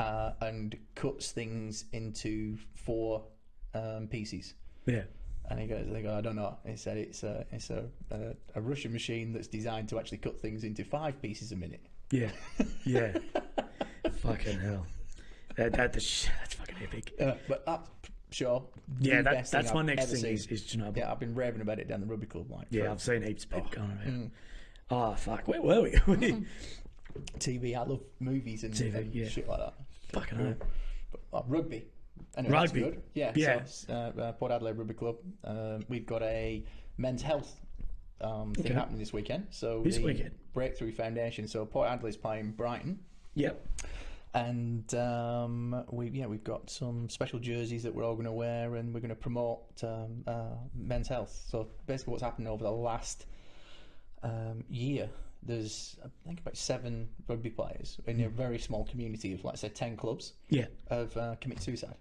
and cuts things into 4 pieces. Yeah. And they go, I don't know. He said it's a Russian machine that's designed to actually cut things into 5 pieces a minute. Yeah. Yeah. Fucking hell. That's fucking epic. But that's sure. Yeah, the best that's thing my I've next ever thing seen. is Chernobyl. Yeah, I've been raving about it down the rugby club. I've seen heaps of people going about it. Oh, fuck. Where were we? TV. I love movies and, TV, and yeah. shit like that. Fucking hell. But, rugby. Anyway, Rugby. That's good. Yeah. Yeah. So, Port Adelaide Rugby Club. We've got a men's health thing happening this weekend. So This weekend? Breakthrough Foundation. So Port Adelaide's playing Brighton. Yep. And we've got some special jerseys that we're all going to wear, and we're going to promote men's health. So basically, what's happened over the last year, there's I think about 7 rugby players in a very small community of, let's say, 10 clubs. Yeah. Have committed suicide.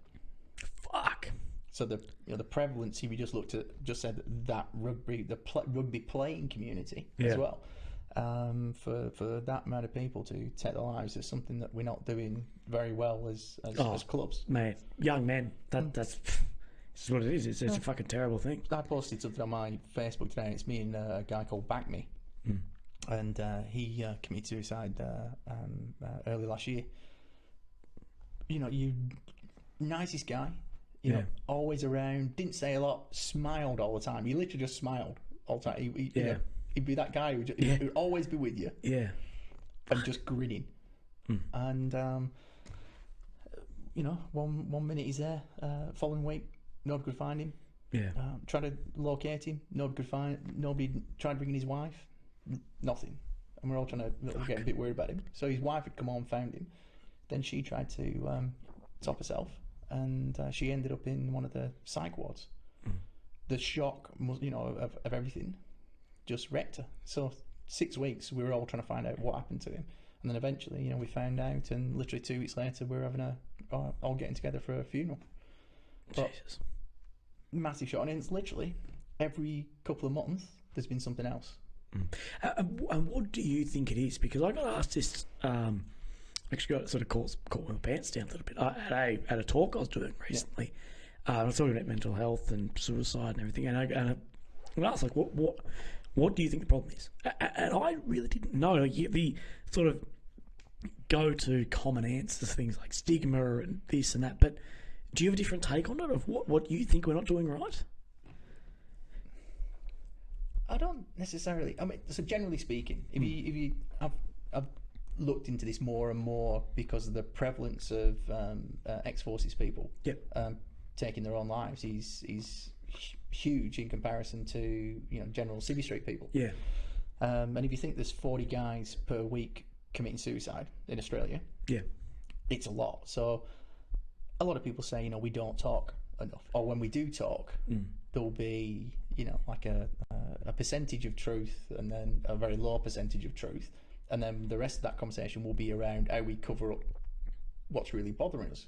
Fuck. So the prevalence, if you just looked at, just said that rugby playing community as well. For that amount of people to take their lives is something that we're not doing very well as clubs. Man, young men. That's what it is. It's a fucking terrible thing. I posted something on my Facebook today, and it's me and a guy called Back Me, and he committed suicide early last year. You nicest guy, always around, didn't say a lot, smiled all the time. He literally just smiled all the time. He'd be that guy who would always be with you. Yeah. And just grinning. And, one minute he's there, following week, nobody could find him. Yeah. Trying to locate him, nobody tried to bring in his wife, nothing. And we're all trying to get a bit worried about him. So his wife had come on and found him. Then she tried to top herself, and she ended up in one of the psych wards. The shock, of everything just wrecked her. So 6 weeks we were all trying to find out what happened to him, and then eventually we found out, and literally 2 weeks later we were having all getting together for a funeral. But Jesus. massive shock, and it's literally every couple of months there's been something else. And what do you think it is? Because I got asked this. Actually, got sort of caught my pants down a little bit at a talk I was doing recently. I was talking about mental health and suicide and everything, and I was like, what do you think the problem is? And I really didn't know. The sort of go-to common answers, things like stigma and this and that. But do you have a different take on it of what you think we're not doing right? I don't necessarily. I mean, so generally speaking, I've looked into this more and more because of the prevalence of ex-forces people taking their own lives. He's huge in comparison to general civvy street people. Yeah. And if you think there's 40 guys per week committing suicide in Australia, it's a lot. So a lot of people say we don't talk enough, or when we do talk, there'll be like a percentage of truth, and then a very low percentage of truth, and then the rest of that conversation will be around how we cover up what's really bothering us.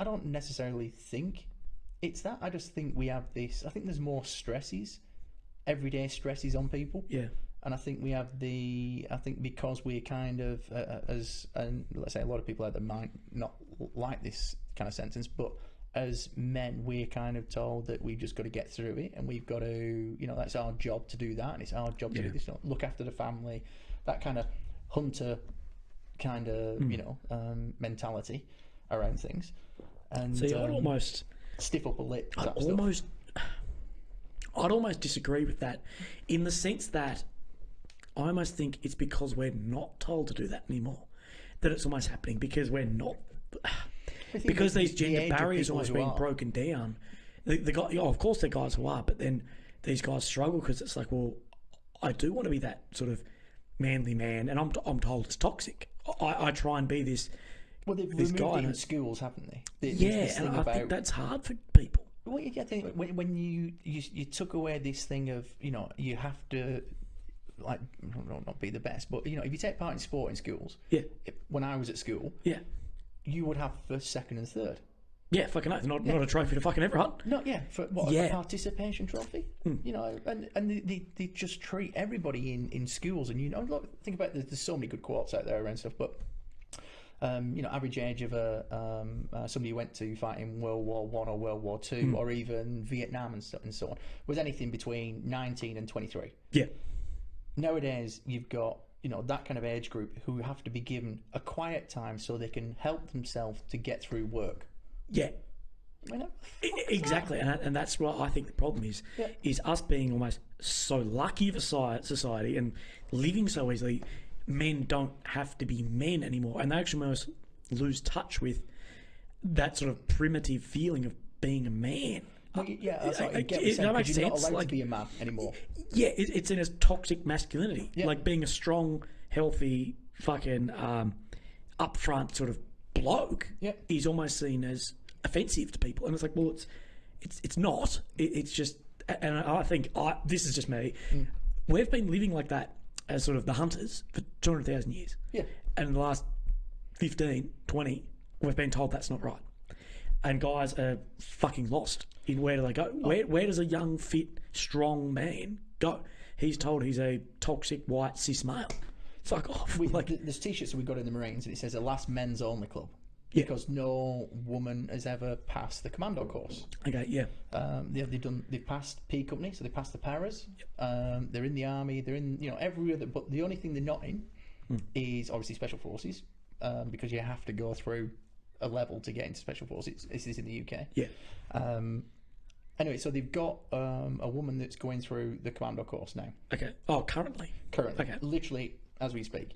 I don't necessarily think it's that. I just think we have this. I think there's more stresses, everyday stresses on people. Yeah. And I think we have I think because we're kind of, and let's say a lot of people out there might not like this kind of sentence, but as men, we're kind of told that we've just got to get through it, and we've got to, that's our job to do that, and it's our job to do this, look after the family, that kind of hunter kind of, mentality around things. And See, I'd almost stiff upper lip. I'd almost disagree with that, in the sense that I almost think it's because we're not told to do that anymore that it's almost happening, because we're not, because these gender barriers are almost being broken down. The guy, of course, they're guys who are, but then these guys struggle because it's like, well, I do want to be that sort of manly man, and I'm told it's toxic. I try and be this. Well, they've this removed guy it in schools, haven't they? And I think that's hard for people. Well, I think when you took away this thing of, you have to, like, not be the best, but if you take part in sport in schools, when I was at school, you would have first, second, and third. Yeah, fucking oath. Not a trophy to fucking everyone. Not for what, a participation trophy. And they just treat everybody in schools, and look, think about there's so many good quotes out there around stuff, but average age of somebody who went to fight in World War One or World War Two, or even Vietnam and so on, was anything between 19 and 23. Yeah. Nowadays, you've got that kind of age group who have to be given a quiet time so they can help themselves to get through work. Yeah. Exactly, and that's what I think the problem is us being almost so lucky for society and living so easily. Men don't have to be men anymore, and they actually almost lose touch with that sort of primitive feeling of being a man. Well, that's right. That makes sense. You're not allowed to be a man anymore. Yeah, it's in a toxic masculinity, like being a strong, healthy, fucking upfront sort of bloke is almost seen as offensive to people, and it's like, well, it's not. It's just, and I think this is just me. We've been living like that as sort of the hunters for 200,000 years. Yeah. And in the last 15, 20, we've been told that's not right. And guys are fucking lost in where do they go? Where does a young, fit, strong man go? He's told he's a toxic, white, cis male. Fuck off. There's t-shirts that we got in the Marines, and it says a last men's only club. Yeah. Because no woman has ever passed the Commando course. Okay, yeah. They've passed P Company, so they passed the paras. Yep. They're in the army. They're in every other. But the only thing they're not in is obviously special forces, because you have to go through a level to get into special forces. This is in the UK. Yeah. Anyway, so they've got a woman that's going through the Commando course now. Okay. Oh, currently. Okay. Literally as we speak,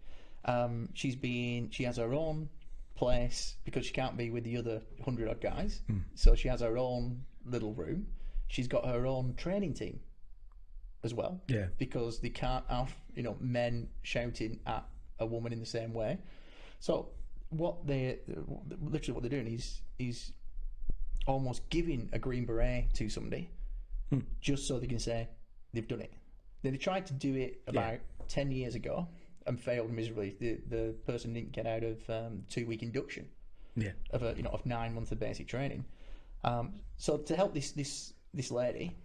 she has her own place because she can't be with the other 100 odd guys, so she has her own little room. She's got her own training team as well, because they can't have men shouting at a woman in the same way. So what they're doing is almost giving a green beret to somebody just so they can say they've done it. They tried to do it about 10 years ago and failed miserably. The person didn't get out of 2-week induction of 9 months of basic training. So to help this lady,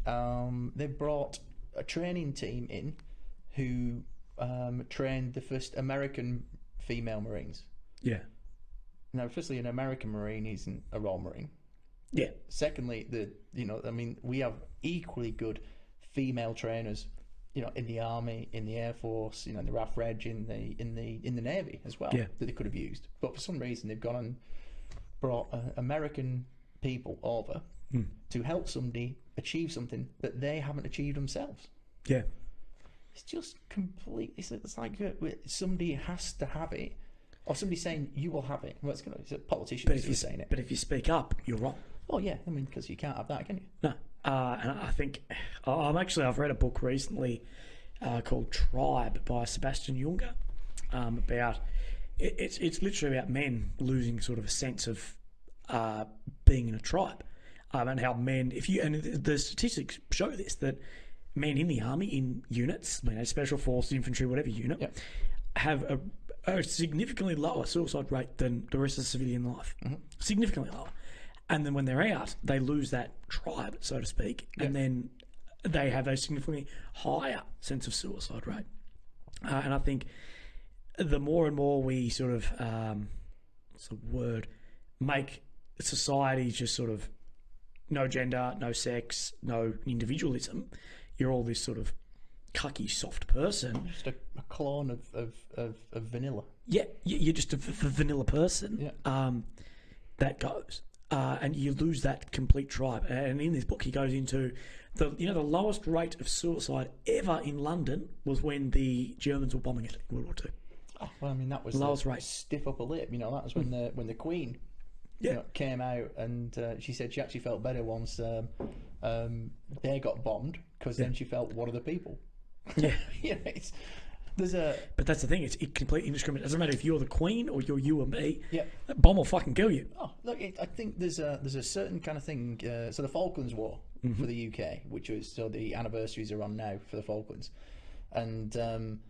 they brought a training team in who trained the first American female Marines. Yeah. Now, firstly, an American Marine isn't a Royal Marine. Yeah. Secondly, we have equally good female trainers, in the army, in the air force, in the RAF Reg, in the navy as well, that they could have used. But for some reason, they've gone and brought American people over to help somebody achieve something that they haven't achieved themselves. Yeah. It's just completely. It's like somebody has to have it, or somebody saying you will have it. Well, it's a politician who's saying it. But if you speak up, you're wrong. Oh yeah, because you can't have that, can you? No. And I think I've read a book recently called Tribe by Sebastian Junger, about it's literally about men losing sort of a sense of being in a tribe, and how men, the statistics show this, that men in the army, in units, special forces, infantry, whatever unit, have a significantly lower suicide rate than the rest of civilian life, significantly lower. And then when they're out, they lose that tribe, so to speak. And then they have a significantly higher sense of suicide rate. And I think the more and more we sort of, what's the word, make society just sort of no gender, no sex, no individualism, you're all this sort of cucky, soft person. Just a clone of vanilla. Yeah, you're just a vanilla person. Yeah. That goes. And you lose that complete tribe. And in this book, he goes into the lowest rate of suicide ever in London was when the Germans were bombing it in World War II. Oh, well, I mean, that was lowest the rate. Stiff upper lip. That was when the Queen came out, and she said she actually felt better once they got bombed, because then she felt, what are the people? Yeah. But that's the thing, it's completely indiscriminate. It doesn't matter if you're the Queen or you're you or me. Yeah. That bomb will fucking kill you. Oh, look, I think there's a certain kind of thing. So the Falklands War for the UK, which was, so the anniversaries are on now for the Falklands, and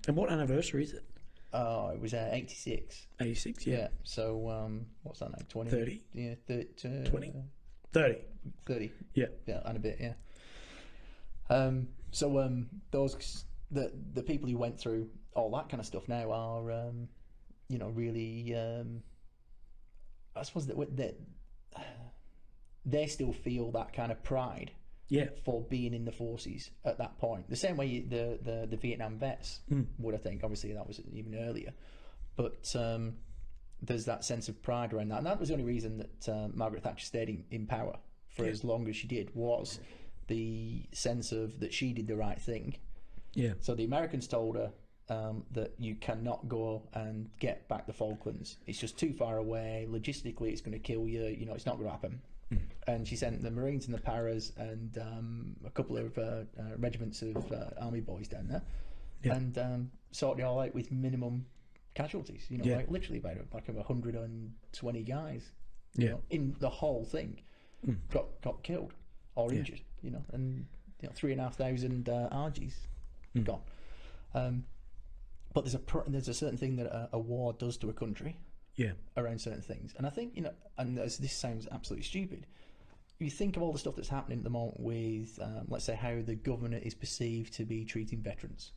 what anniversary is it? Oh, it was 86. 86, yeah. So what's that now? 20? 30. Yeah, 20? 30. 30. Yeah. Yeah, and a bit, yeah. Those the people who went through all that kind of stuff now are really I suppose that they still feel that kind of pride for being in the forces at that point, the same way the Vietnam vets would. I think obviously that was even earlier, but there's that sense of pride around that, and that was the only reason that Margaret Thatcher stayed in power for as long as she did, was the sense of that she did the right thing. Yeah. So the Americans told her that you cannot go and get back the Falklands. It's just too far away. Logistically, it's going to kill you. It's not going to happen. And she sent the Marines and the Paras and a couple of regiments of army boys down there, and sorted it all out with minimum casualties. Like literally about like 120 guys. In the whole thing, got killed or injured. And 3,500 RGs gone. But there's a certain thing that a war does to a country. Around certain things, and I think and this sounds absolutely stupid. You think of all the stuff that's happening at the moment with, let's say, how the government is perceived to be treating veterans.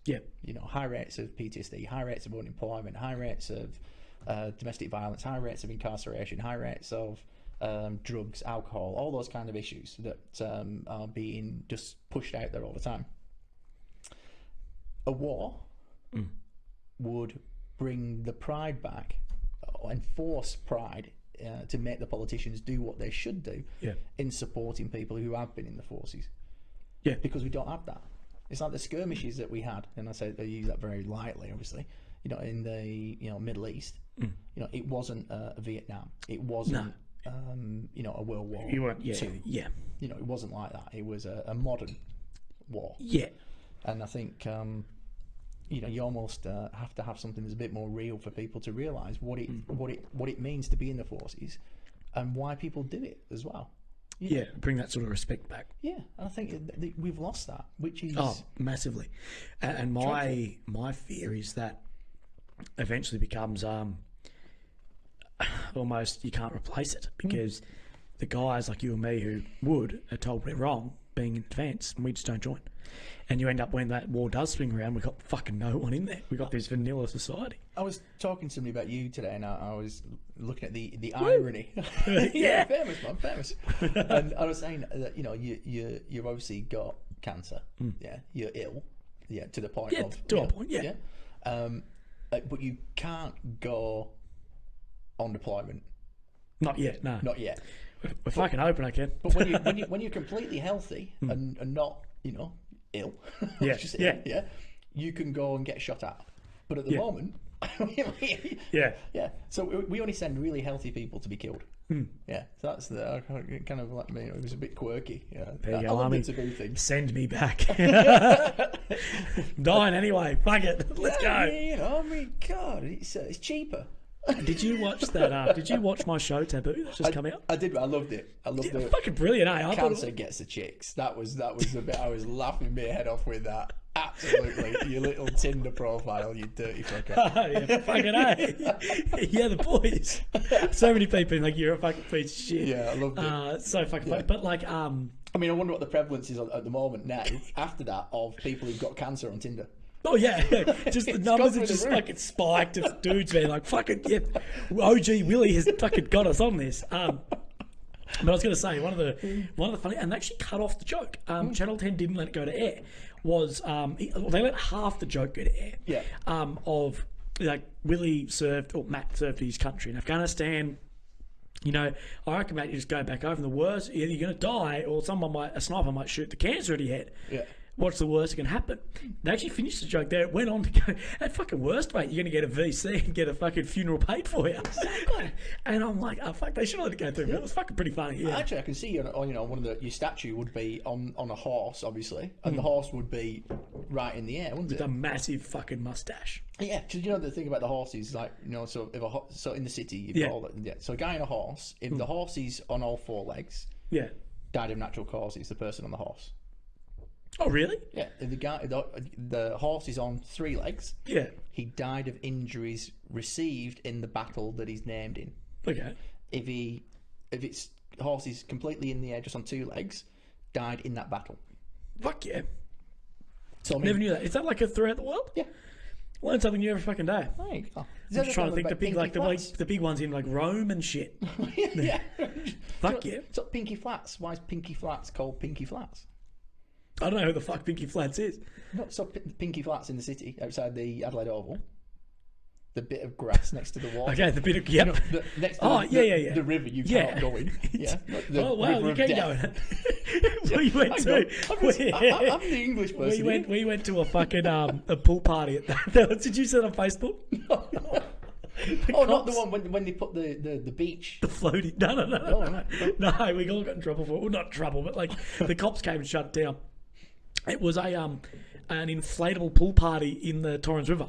High rates of PTSD, high rates of unemployment, high rates of domestic violence, high rates of incarceration, high rates of drugs, alcohol, all those kind of issues that are being just pushed out there all the time. A war would bring the pride back, enforce pride, to make the politicians do what they should do in supporting people who have been in the forces. Because we don't have that. It's like the skirmishes that we had, and I use that very lightly, obviously. In the Middle East, it wasn't a Vietnam. It wasn't a World War II. It wasn't like that. It was a modern war. And I think you almost have to have something that's a bit more real for people to realise what it means to be in the forces, and why people do it as well. Bring that sort of respect back. And I think we've lost that, which is massively. And my fear is that eventually becomes almost you can't replace it, because the guys like you and me who are told we're wrong being in defence, and we just don't join. And you end up, when that war does swing around, we've got fucking no one in there. We've got this vanilla society. I was talking to somebody about you today, and I was looking at the irony. Famous, man, famous. And I was saying that you've obviously got cancer. You're ill. To the point of to a point. But you can't go on deployment. Not yet. No. Not yet. We're fucking hoping I can. But when you're completely healthy and not ill, you can go and get shot at. But at the moment, so we only send really healthy people to be killed. So that's the kind of like me. It was a bit quirky. There you I go, love Army. the taboo thing. Send me back. Dying anyway. Fuck it. Let's go. I mean, God, it's cheaper. Did you watch that? Did you watch my show Taboo that's just come out? I did. I loved it. I loved it. Fucking brilliant, eh? Cancer gets the chicks. That was the bit I was laughing my head off with. That absolutely, your little Tinder profile, you dirty fucker. Fucking eh? Yeah, the boys. So many people like you're a fucking piece of shit. Yeah, I loved it. So fucking funny. But like, I mean, I wonder what the prevalence is at the moment now, after that, of people who've got cancer on Tinder. Oh yeah, just the numbers gone are through just the roof. fucking spiked of dudes being like, fucking yeah, OG Willy has fucking got us on this. But I was going to say one of the funny, and they actually cut off the joke. Channel 10 didn't let it go to air. They let half the joke go to air. Yeah. Of like Willy served or Matt served his country in Afghanistan. You know, I reckon Matt, you just go back over. And the worst, either you're going to die or a sniper might shoot the cancer at your head. Yeah. What's the worst that can happen? They actually finished the joke there. It went on to go, at fucking worst, mate, you're going to get a VC and get a fucking funeral paid for you. Exactly. And I'm like, oh, fuck, they should have let it go through. But it was fucking pretty funny. Yeah. Actually, I can see, you know, your statue would be on a horse, obviously, and the horse would be right in the air, wouldn't it? With a massive fucking mustache. Yeah, because you know the thing about the horse is like, you know, so so in the city, you've got all that, yeah. So a guy on a horse, if the horse is on all four legs, died of natural causes, the person on the horse. Oh really? Yeah. If the horse is on three legs, he died of injuries received in the battle that he's named in. Okay. If it's horse is completely in the air just on two legs, died in that battle. Fuck yeah. So I mean, never knew that. Is that like a throughout the world? Yeah. Learn something new every fucking day. There you go. I'm just trying to think the big ones in like Rome and shit. Yeah. Fuck yeah. So Pinky Flats. Why is Pinky Flats called Pinky Flats? I don't know who the fuck Pinky Flats is. No, so Pinky Flats in the city outside the Adelaide Oval. The bit of grass next to the water. Okay, the bit of next to the river you can't go in. Yeah. Oh wow, you can go in. We went to. I'm the English person. We went to a fucking a pool party at that. Did you see it on Facebook? No. Not the one when they put the beach. The floaty. No, we all got in trouble for it. Well, not trouble, but like the cops came and shut it down. It was an inflatable pool party in the Torrens River.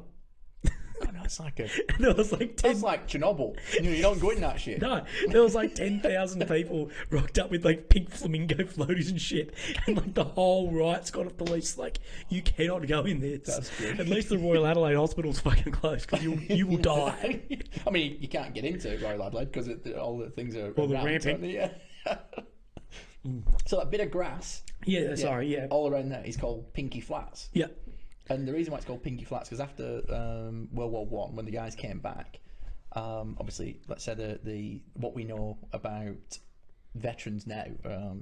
Oh, no, it's like there was like 10. That's like Chernobyl. You don't go in that shit. No, there was like 10,000 people rocked up with like pink flamingo floaties and shit, and like the whole riot squad of police like, you cannot go in there. That's good. At least the Royal Adelaide Hospital's fucking closed because you will die. I mean, you can't get into Royal Adelaide because all the things are all the ramping. Yeah. So that bit of grass. Yeah. All around there is called Pinky Flats. Yeah. And the reason why it's called Pinky Flats because after World War One, when the guys came back, obviously, let's say the what we know about veterans now,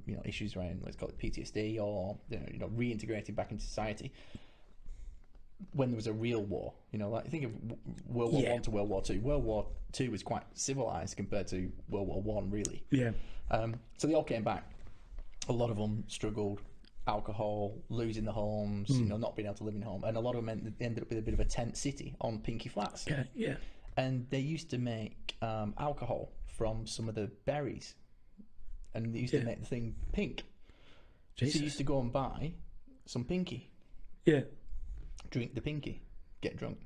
you know, issues around, let's call it PTSD or you know reintegrating back into society. When there was a real war, you know, like think of World War One to World War Two. World War Two was quite civilized compared to World War One, really. Yeah. So they all came back. A lot of them struggled. Alcohol, losing the homes, you know, not being able to live in home, and a lot of them ended up with a bit of a tent city on Pinky Flats. Okay, yeah. And they used to make alcohol from some of the berries, and they used to make the thing pink. Jesus. So you used to go and buy some Pinky. Yeah. Drink the Pinky, get drunk.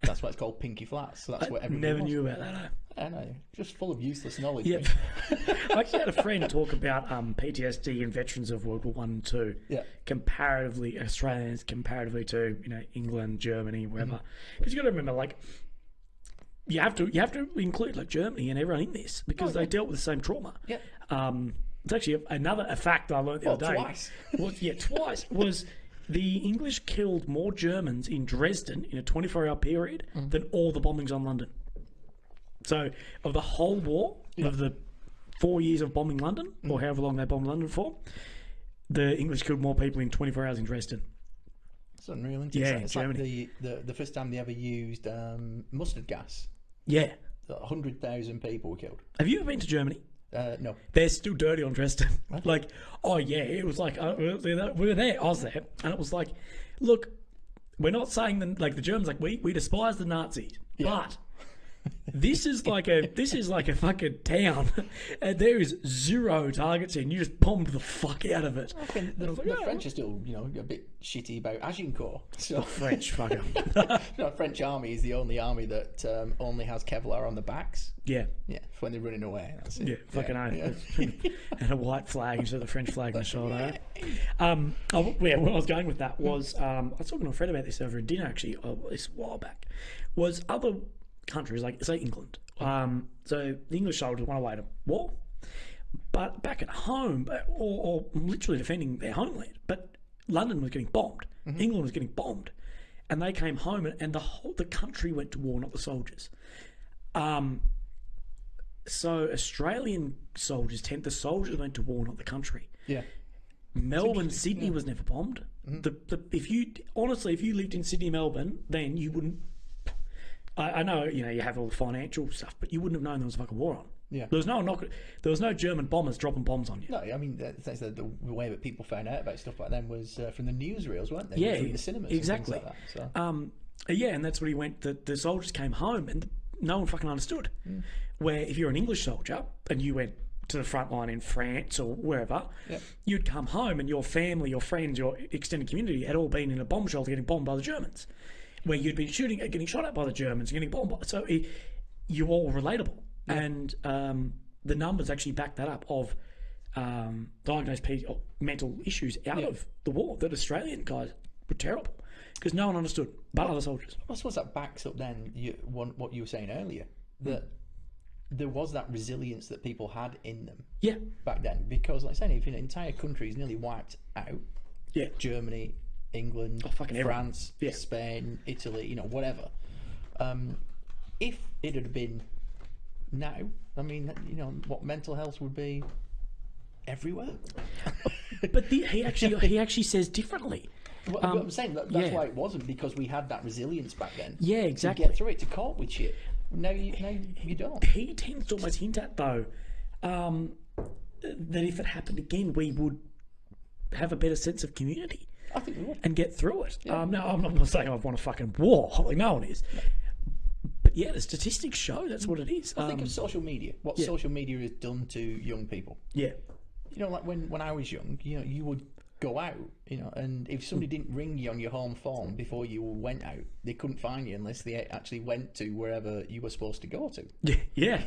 That's why it's called Pinky Flats. So that's what everybody never knew about that. I know, just full of useless knowledge. Yeah. I actually had a friend talk about PTSD and veterans of World War One and Two. Yeah. Comparatively, Australians comparatively to England, Germany, wherever. Because you got to remember, like, you have to include like Germany and everyone in this because they dealt with the same trauma. Yeah. It's actually a fact I learned the other day. Twice. Twice was. The English killed more Germans in Dresden in a 24-hour period than all the bombings on London. So, of the whole war, of the 4 years of bombing London, or however long they bombed London for, the English killed more people in 24 hours in Dresden. It's unreal, isn't it? Yeah, it's Germany. Like the first time they ever used mustard gas. Yeah. 100,000 people were killed. Have you ever been to Germany? No. They're still dirty on Dresden. Like, oh yeah, it was like, we were there, I was there, and it was like, look, we're not saying that, like the Germans, like we despise the Nazis, but this is like a fucking town, and there is zero targets and you just bombed the fuck out of it. The French are still, you know, a bit shitty about Agincourt. So French fucker. French army is the only army that only has Kevlar on the backs. Yeah. Yeah, when they're running away. That's it. Yeah, fucking and a white flag instead of the French flag on the shoulder. Where I was going with that was, I was talking to a friend about this over a dinner actually, this a while back, was other countries like, say, England. So the English soldiers went away to war. But back at home, or literally defending their homeland, but London was getting bombed, England was getting bombed, and they came home, and the country went to war, not the soldiers. So Australian soldiers the soldiers went to war, not the country. Yeah. Melbourne, Sydney was never bombed. If you lived in Sydney, Melbourne, then you wouldn't. I know, you have all the financial stuff, but you wouldn't have known there was a fucking war on. Yeah. There was no German bombers dropping bombs on you. No, I mean that's the way that people found out about stuff back then was from the newsreels, weren't they? Yeah, from the cinemas, exactly. And things like that, so. Yeah, and that's what he went. The soldiers came home, and no one fucking understood. Where if you're an English soldier and you went to the front line in France or wherever, you'd come home and your family, your friends, your extended community had all been in a bomb shelter getting bombed by the Germans, where you'd been getting shot at by the Germans, getting bombed. So you're all relatable, and the numbers actually back that up of diagnosed mental issues out of the war. That Australian guys were terrible because no one understood, but other soldiers. I suppose that backs up then what you were saying earlier, that there was that resilience that people had in them back then, because like I said, if an entire country is nearly wiped out, Germany, England, France, Spain, Italy, whatever, if it had been now, I mean, what mental health would be everywhere. But he actually says differently. Well, I'm saying that's why it wasn't, because we had that resilience back then. Yeah, exactly. To get through it, to cope with shit. Now you don't. He tends to almost hint at, though, that if it happened again, we would have a better sense of community. I think we would. And get through it. Yeah. No, I'm not saying I want a fucking war. Like, no one is. But yeah, the statistics show that's what it is. I think of social media. What social media has done to young people. Yeah. Like when I was young, you would go out, and if somebody didn't ring you on your home phone before you went out, they couldn't find you unless they actually went to wherever you were supposed to go to. Yeah.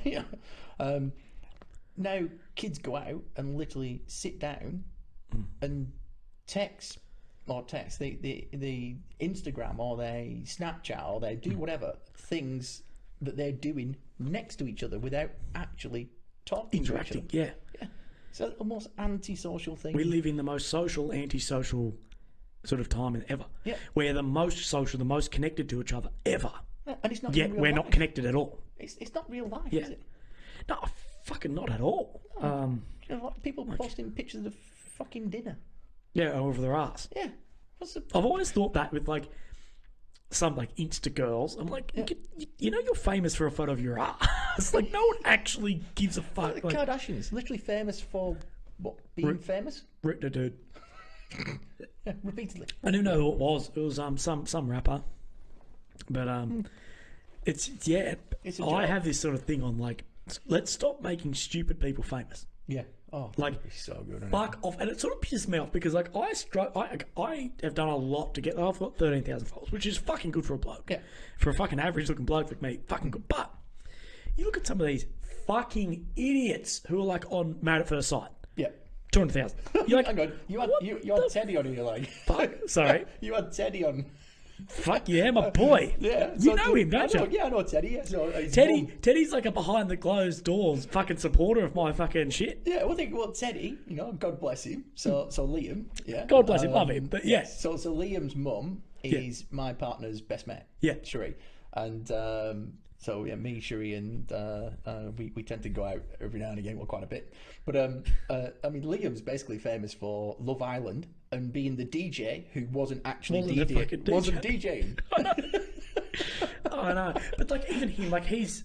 Now kids go out and literally sit down and text the Instagram, or they Snapchat, or they do whatever things that they're doing next to each other without actually talking Interacting, to each other. Yeah. So the most antisocial thing. We live in the most social, antisocial sort of time ever. Yeah. We're the most social, the most connected to each other ever. Yeah, and it's not. Yet we're not connected at all. It's not real life, Yeah. is it? No, fucking not at all. Like people posting pictures of fucking dinner. Yeah, over their ass. Yeah. What's the? I've always thought that with some Insta girls. I'm like, you're famous for a photo of your ass. Like, no one actually gives a fuck. The Kardashians, literally famous for what? Being famous? Dude. Repeatedly. I don't know who it was. It was some rapper. But it's It's a I joke. have this sort of thing on let's stop making stupid people famous. Yeah. Oh, Like, it's so good. Isn't fuck off, and it sort of pisses me off because I have done a lot to get. I've got 13,000 followers, which is fucking good for a bloke. Yeah. For a fucking average looking bloke like me, fucking good. But you look at some of these fucking idiots who are on Married at First Sight. Yeah. 200,000. You're like, hang on. You had Teddy on here, fuck. Sorry. You had Teddy on. Fuck yeah, my boy. Yeah. You know him, don't you? Yeah, I know Teddy. Yeah. So, Teddy's like a behind the closed doors fucking supporter of my fucking shit. Yeah, well, Teddy, God bless him. So Liam, yeah. God bless him, love him, but yes. So Liam's mum is my partner's best mate. Yeah. Sheree. And so yeah, me, Sheree, and we tend to go out every now and again, well, quite a bit. But I mean, Liam's basically famous for Love Island and being the DJ who wasn't actually wasn't DJing. I know, but even him, he's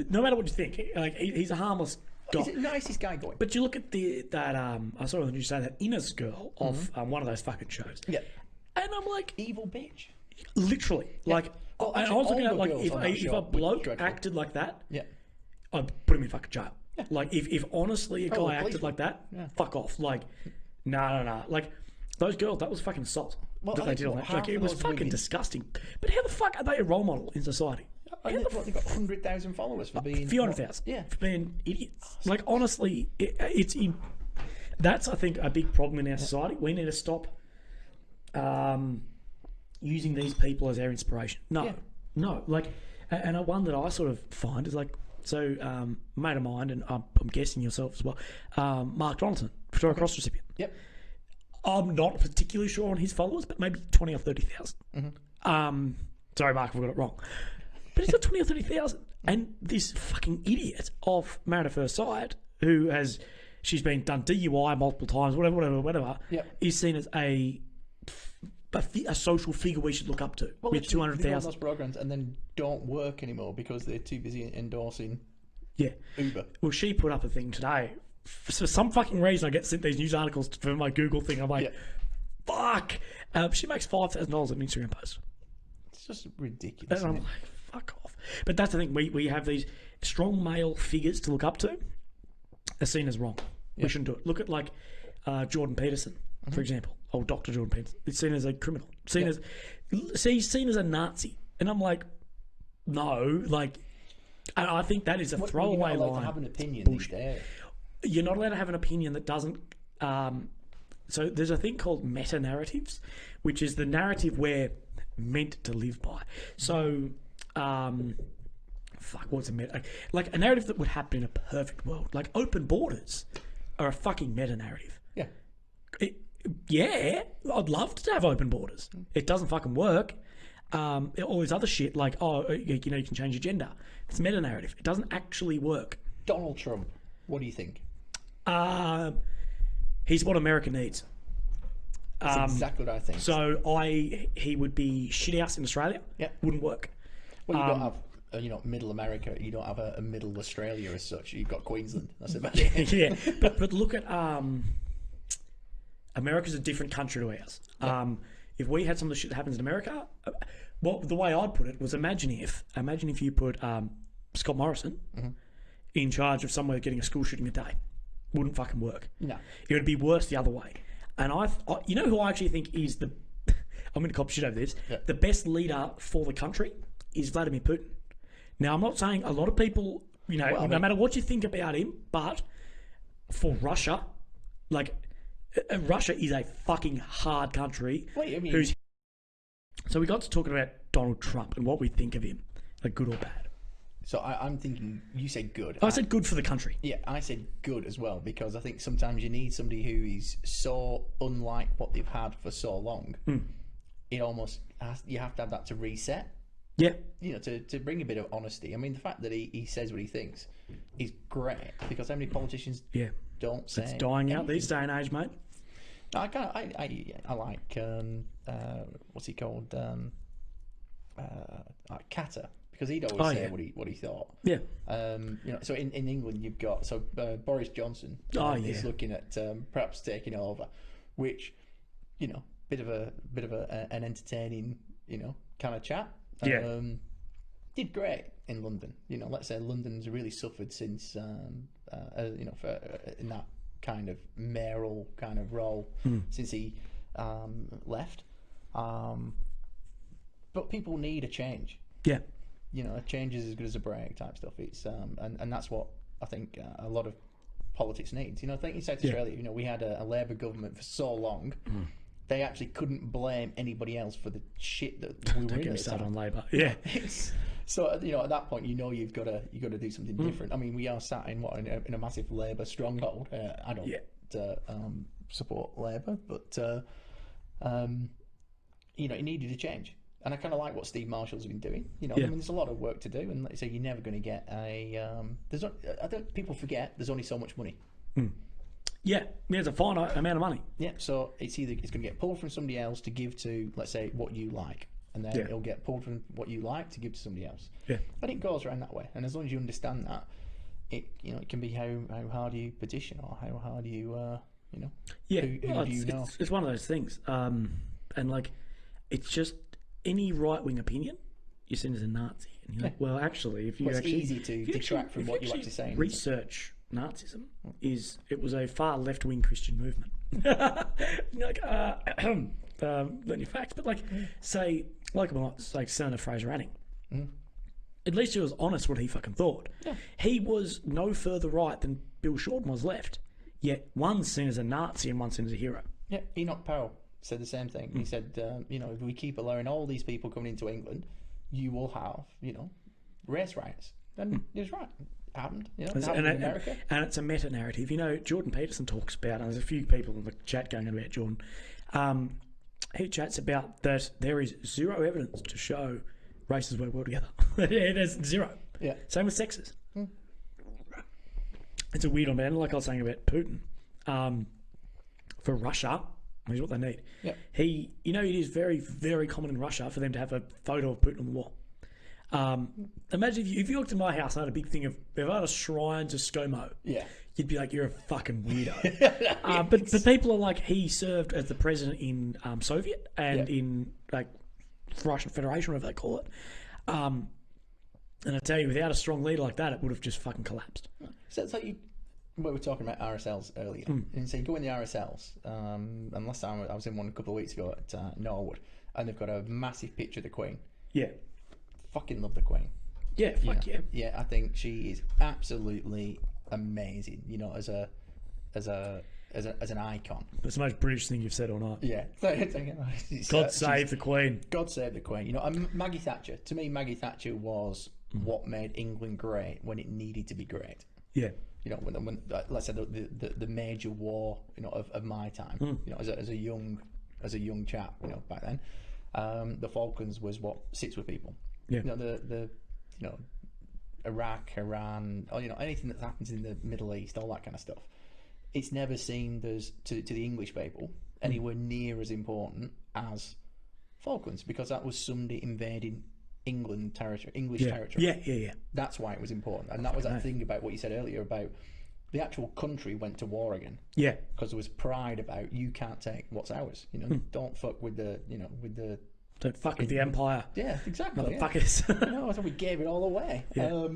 no matter what you think, he's a harmless guy. He's the nicest guy going. But you look at that I saw on the news say that Innes girl of one of those fucking shows. Yeah. And I'm like, evil bitch. literally, and I was looking at if a bloke acted like that, I'd put him in fucking jail. Yeah. If honestly a guy acted like that, fuck off. No. Those girls, that was fucking assault. Well, that they did on that. It was fucking disgusting. But how the fuck are they a role model in society? They've got 100,000 followers for being... A few 100,000. Yeah. For being idiots. Honestly, that's, I think, a big problem in our society. We need to stop using these people as our inspiration. No. And one that I sort of find is So, mate of mine, and I'm guessing yourself as well, Mark Donaldson, Victoria Cross recipient. Yep. I'm not particularly sure on his followers, but maybe 20 or 30,000. Sorry, Mark, if I got it wrong. But he's got 20 or 30,000. And this fucking idiot of Married at First Sight, she's been done DUI multiple times, whatever, Yep. is seen as a social figure we should look up to with 200,000. Those programs and then don't work anymore because they're too busy endorsing Uber. Well, she put up a thing today. For some fucking reason, I get sent these news articles for my Google thing. I'm like, fuck. She makes $5,000 an Instagram post. It's just ridiculous. And I'm like, fuck off. But that's the thing. We have these strong male figures to look up to. Are seen as wrong. We shouldn't do it. Look at like Jordan Peterson, for example. Oh, Dr. Jordan Peterson. It's seen as a criminal. Seen as a Nazi. And I'm like, no. Like, I think that is a throwaway you're not allowed line. to have an opinion these days. You're not allowed to have an opinion that doesn't. So there's a thing called meta narratives, which is the narrative we're meant to live by. So, what's a meta? Like a narrative that would happen in a perfect world. Like open borders are a fucking meta narrative. Yeah. I'd love to have open borders. It doesn't fucking work. All this other shit, like, you can change your gender. It's meta narrative. It doesn't actually work. Donald Trump, what do you think? He's what America needs. That's exactly what I think. So he would be shit house in Australia. Yeah. Wouldn't work. Well, you don't have, middle America. You don't have a middle Australia as such. You've got Queensland. That's about it. Yeah. But look at America's a different country to ours. Yeah. If we had some of the shit that happens in America, well, the way I'd put it was imagine if you put Scott Morrison in charge of somewhere getting a school shooting a day. Wouldn't fucking work. No. It would be worse the other way. And you know who I actually think is I'm going to cop shit over this. Yeah. The best leader for the country is Vladimir Putin. Now, I'm not saying a lot of people, no matter what you think about him, but for Russia, like, Russia is a fucking hard country. Wait, I mean... So we got to talking about Donald Trump and what we think of him, like good or bad. So I'm thinking, you said good. I said good for the country. Yeah, I said good as well, because I think sometimes you need somebody who is so unlike what they've had for so long. It almost you have to have that to reset. Yeah. To bring a bit of honesty. I mean, the fact that he says what he thinks is great, because how many politicians don't say it's dying anything. out these day and age, mate. No, I like what's he called? Katter. Because he'd always say what he thought. Yeah. So in England you've got Boris Johnson is looking at perhaps taking over, which bit of an entertaining kind of chat. Yeah. Did great in London. Let's say London's really suffered since in that kind of mayoral kind of role since he left. But people need a change. Yeah. A change is as good as a break type stuff. It's and that's what I think a lot of politics needs. I think in South Australia, we had a Labor government for so long, they actually couldn't blame anybody else for the shit that we were in. Start on Labor. Yeah. So at that point, you've got to do something different. I mean, we are sat in a massive Labor stronghold. I don't support Labor, but it needed a change. And I kind of like what Steve Marshall's been doing. I mean, there's a lot of work to do, and like I say, you're never going to get people forget there's only so much money. Yeah, there's a finite amount of money. Yeah, so it's going to get pulled from somebody else to give to, let's say, what you like, and then it'll get pulled from what you like to give to somebody else. Yeah, and it goes around that way. And as long as you understand that, it can be how hard you petition or how hard you who do you know? It's one of those things, and like it's just. Any right-wing opinion, you're seen as a Nazi. And you're like, well, actually, if you it's actually... easy to detract from what you like to say. Research Nazism it was a far left-wing Christian movement. Learn your facts. But say Senator Fraser Anning. At least he was honest what he fucking thought. Yeah. He was no further right than Bill Shorten was left. Yet one's seen as a Nazi and one's seen as a hero. Yeah, Enoch Powell said the same thing. He said, if we keep allowing all these people coming into England, you will have, race riots. And he was right. It happened. You know, it And, happened in America. and it's a meta narrative. You know, Jordan Peterson talks about, and there's a few people in the chat going on about Jordan. He chats about that there is zero evidence to show races work well together. There's zero. Yeah. Same with sexes. It's a weird one, man. Like I was saying about Putin. For Russia, here's what they need. Yeah. It is very, very common in Russia for them to have a photo of Putin on the wall. Imagine if you looked in my house and I had a big thing of, if I had a shrine to ScoMo, Yeah. you'd be like, you're a fucking weirdo. But people are like, he served as the president in Soviet and in like Russian Federation, whatever they call it. And I tell you, without a strong leader like that, it would have just fucking collapsed. So it's like we were talking about RSLs earlier. And so you go in the RSLs, and last time I was in one a couple of weeks ago at Norwood, and they've got a massive picture of the Queen. Yeah. Fucking love the Queen. Yeah, fuck yeah. Yeah, I think she is absolutely amazing. You know, as an icon. That's the most British thing you've said all night. Yeah. God save the Queen. God save the Queen. You know, and Maggie Thatcher. To me, Maggie Thatcher was what made England great when it needed to be great. Yeah. You know, when let's say the major war, you know, of my time. You know, as a young chap, you know, back then, the Falklands was what sits with people. Yeah. You know, the Iraq, Iran, or, you know, anything that happens in the Middle East, all that kind of stuff. It's never seemed as to the English people anywhere near as important as Falklands, because that was somebody invading England territory, English territory. Yeah. That's why it was important, and that was that thing about what you said earlier about the actual country went to war again. Yeah. Because there was pride about you can't take what's ours. You know, don't fuck with the Don't fuck with the empire. Yeah, exactly. Motherfuckers. Yeah. No, I thought we gave it all away. Yeah.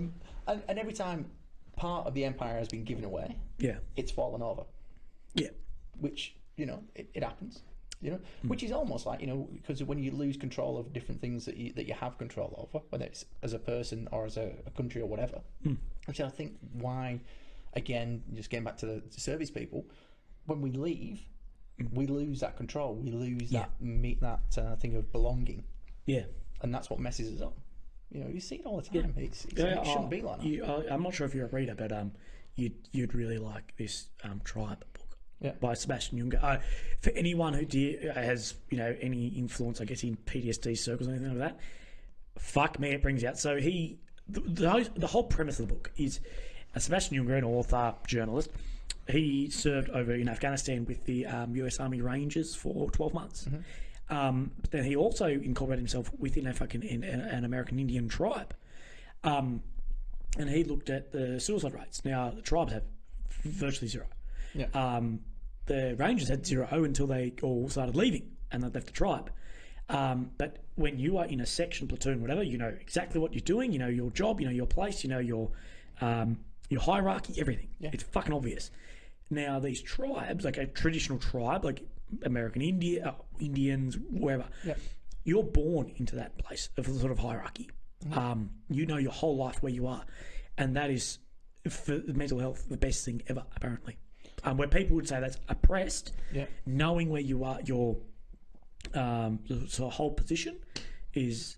And every time part of the empire has been given away, it's fallen over. Yeah. Which, you know, it happens. You know, which is almost like, you know, because when you lose control of different things that you have control over, whether it's as a person or as a country or whatever, which I think why, again, just getting back to the service people, when we leave, we lose that control. We lose that thing of belonging. Yeah. And that's what messes us up. You know, you see it all the time. It shouldn't be like that. I'm not sure if you're a reader, but you'd really like this Tribe book. Yeah. By Sebastian Junger. For anyone who has, you know, any influence, I guess, in PTSD circles or anything like that, fuck me, it brings out. So the whole premise of the book is Sebastian Junger, an author, journalist. He served over in Afghanistan with the US Army Rangers for 12 months. But then he also incorporated himself within an American Indian tribe. And he looked at the suicide rates. Now, the tribes have virtually zero. Yeah. The Rangers had zero until they all started leaving and they left the tribe. But when you are in a section, platoon, whatever, you know exactly what you're doing. You know your job. You know your place. You know your hierarchy. Everything. Yeah. It's fucking obvious. Now these tribes, like a traditional tribe, like American Indians, wherever, you're born into that place of sort of hierarchy. You know your whole life where you are, and that is for mental health the best thing ever, apparently. Where people would say that's oppressed, knowing where you are, your whole position is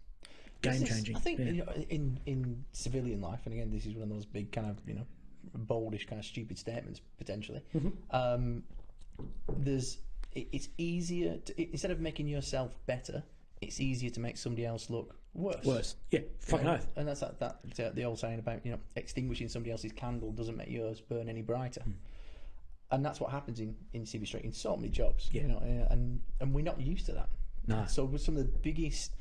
game changing. I think you know, in civilian life, and again, this is one of those big kind of, you know, boldish kind of stupid statements potentially. It's easier to, instead of making yourself better, it's easier to make somebody else look worse. Yeah, fucking oath. And that's that the old saying about, you know, extinguishing somebody else's candle doesn't make yours burn any brighter. And that's what happens in CV Street in so many jobs, you know, and we're not used to that. No. So with some of the biggest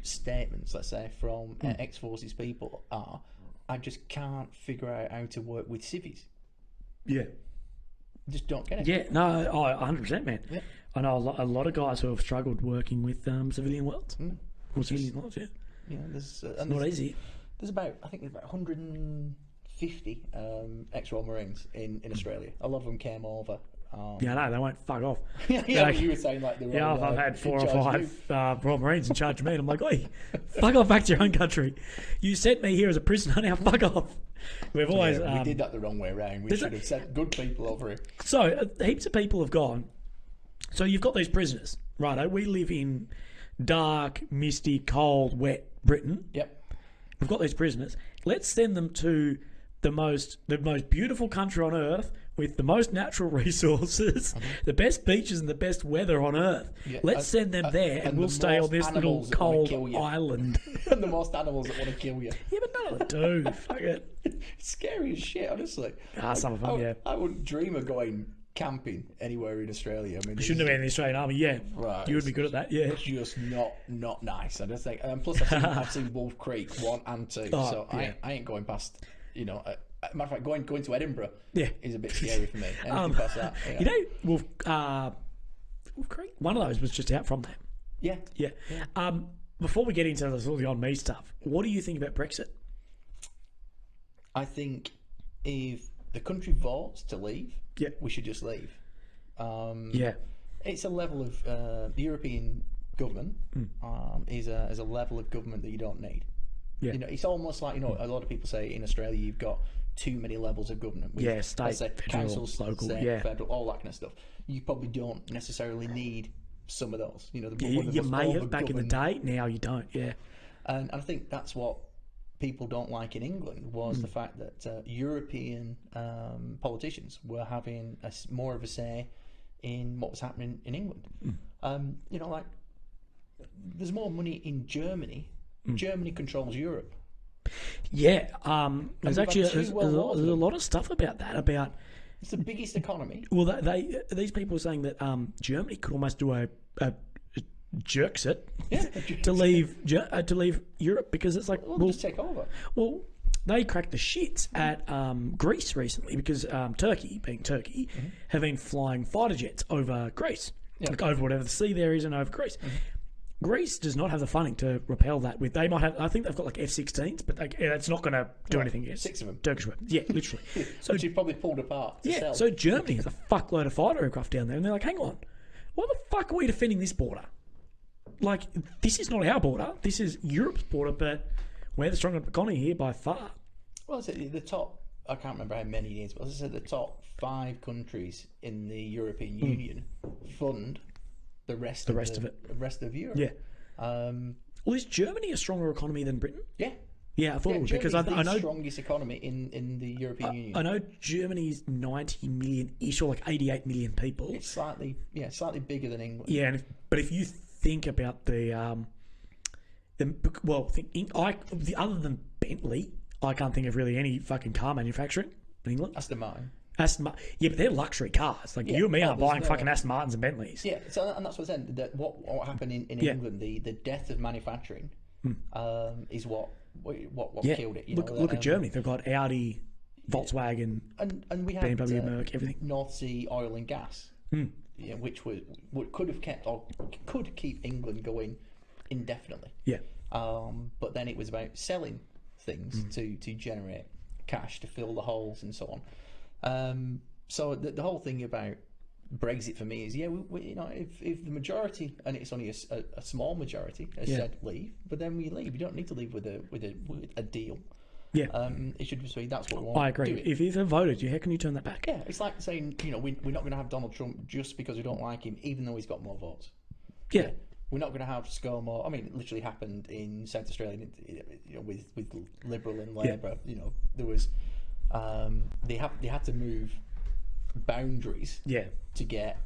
statements, let's say, from ex-forces people are, I just can't figure out how to work with civvies. Yeah. Just don't get it. Yeah, no, 100%, man. Yeah. I know a lot of guys who have struggled working with civilian worlds. Or civilian worlds, yeah. Yeah, it's not easy. There's about 150 ex-Royal Marines in Australia. A lot of them came over. No, they won't fuck off. Like, you were saying, like, the I've had 4 or 5 Royal Marines in charge of me, and I'm like, oi, fuck off back to your own country. You sent me here as a prisoner, now fuck off. We've always we did that the wrong way around. We should have sent good people over here. So heaps of people have gone. So you've got these prisoners, right? We live in dark, misty, cold, wet Britain. Yep. we've got these prisoners. Let's send them to the most beautiful country on earth with the most natural resources, the best beaches and the best weather on earth. Yeah, Let's send them there, and we'll stay on this little cold island. And the most animals that want to kill you. Yeah, but none of them do. Fuck it. It's scary as shit, honestly. Some of them, yeah. I wouldn't dream of going camping anywhere in Australia. I mean, You shouldn't have been in the Australian Army, yeah. Right. You would be good at that, yeah. It's just not nice. I just think. Plus, I've seen Wolf Creek 1 and 2, so yeah. I ain't going past. Matter of fact, going to Edinburgh Yeah. is a bit scary for me. Anything past that, yeah. You know, Wolf Creek, one of those was just out from there. Yeah. Yeah. Before we get into all the on me stuff, what do you think about Brexit? I think if the country votes to leave, Yeah. we should just leave. Yeah. It's a level of the European government is a level of government that you don't need. Yeah. It's almost like a lot of people say in Australia you've got too many levels of government. With, Yeah, state, let's say, federal, councils, local, state, yeah. federal, all that kind of stuff. You probably don't necessarily need some of those. You may have back in the day. Now you don't. Yeah. And I think that's what people don't like in England was the fact that European politicians were having more of a say in what was happening in England. Like there's more money in Germany. Germany controls Europe. Yeah. There's actually two there's a world wars. lot of stuff about that. About It's the biggest economy. well, these people are saying that Germany could almost do a jerksit to leave Europe because it's like We'll just take over. Well, they cracked the shits at Greece recently because Turkey, being Turkey, have been flying fighter jets over Greece, like over whatever the sea there is and over Greece. Greece does not have the funding to repel that. They might have. I think they've got like F-16s, but it's not going to do anything against 6 of them. Turkish weapons. Yeah, literally. So you probably pulled apart. To sell. So Germany has a fuckload of fighter aircraft down there, and they're like, hang on, why the fuck are we defending this border? Like, this is not our border. This is Europe's border, but we're the stronger economy here by far. Well, the top. I can't remember how many it is, but as I said, the top 5 countries in the European Union fund the rest of it. The rest of Europe. Yeah. Well, is Germany a stronger economy than Britain? Yeah. Yeah, I thought it was because Germany's I know the strongest economy in the European Union. I know Germany's 90 million-ish or like 88 million people. It's slightly bigger than England. Yeah, but if you think about other than Bentley, I can't think of really any fucking car manufacturing in England. Aston Martin. Yeah, but they're luxury cars. Like you and me aren't buying fucking Aston Martins and Bentleys. Yeah, and that's what I said. That what happened in England, the death of manufacturing, is what killed it. Look at Germany. They've got Audi, Volkswagen, and we had BMW, Merc, everything. North Sea oil and gas, which could have kept or could keep England going indefinitely. Yeah. But then it was about selling things to generate cash to fill the holes and so on. So the whole thing about Brexit for me is, if the majority, and it's only a small majority, has said leave, but then we leave. You don't need to leave with a deal. Yeah. It should just be that's what we want. I agree. If they've voted you, how can you turn that back? Yeah, it's like saying we're not going to have Donald Trump just because we don't like him, even though he's got more votes. Yeah. We're not going to have ScoMo. I mean, it literally happened in South Australia, with Liberal and Labor. There was. They had to move boundaries to get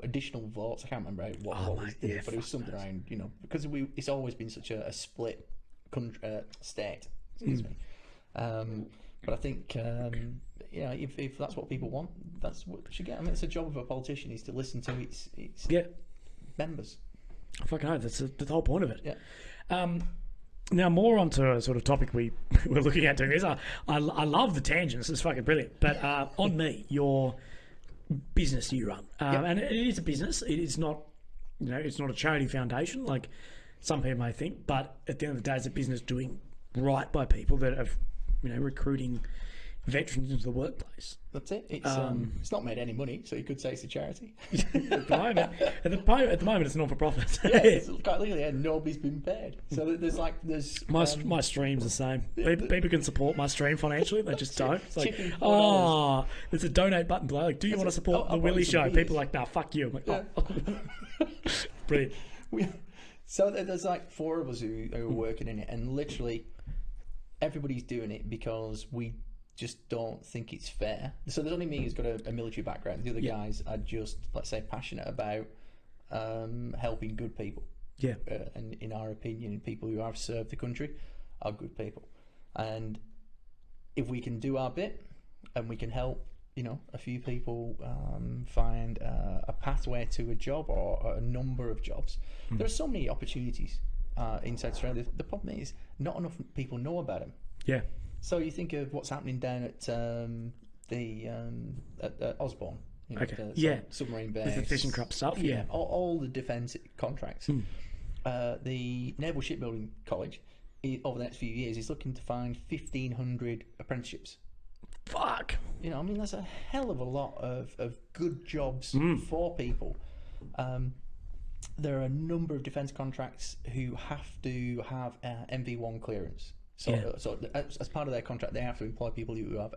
additional votes. I can't remember what was it, but it was something around because it's always been such a split state. Excuse me. But I think if that's what people want, that's what we should get. I mean, it's a job of a politician is to listen to its members. I fucking know that's the whole point of it. Yeah. Now, more onto a sort of topic we're looking at doing this. I love the tangents. It's fucking brilliant. But on me, your business you run, and it is a business. It is not, it's not a charity foundation like some people may think. But at the end of the day, it's a business doing right by people that have, recruiting veterans into the workplace. That's it. It's not made any money, so you could say it's a charity. At the moment, it's not for profit. It's quite literally, nobody's been paid. So there's my stream's the same. People can support my stream financially, they just don't. It's like, there's a donate button below. Like, do you want to support the Willy show? People are like, nah, fuck you. I'm like, brilliant. So there's like 4 of us who are working in it, and literally everybody's doing it because we just don't think it's fair. So there's only me who's got a military background. The other guys are just, let's say, passionate about helping good people. Yeah. And in our opinion, people who have served the country are good people. And if we can do our bit and we can help, a few people find a pathway to a job or a number of jobs. There are so many opportunities inside Australia. The problem is not enough people know about them. Yeah. So you think of what's happening down at at Osborne. Submarine base. With the fishing crop stuff. Yeah. All the defence contracts. The Naval Shipbuilding College, over the next few years, is looking to find 1,500 apprenticeships. Fuck. That's a hell of a lot of good jobs for people. There are a number of defence contracts who have to have MV1 clearance. So as part of their contract, they have to employ people who have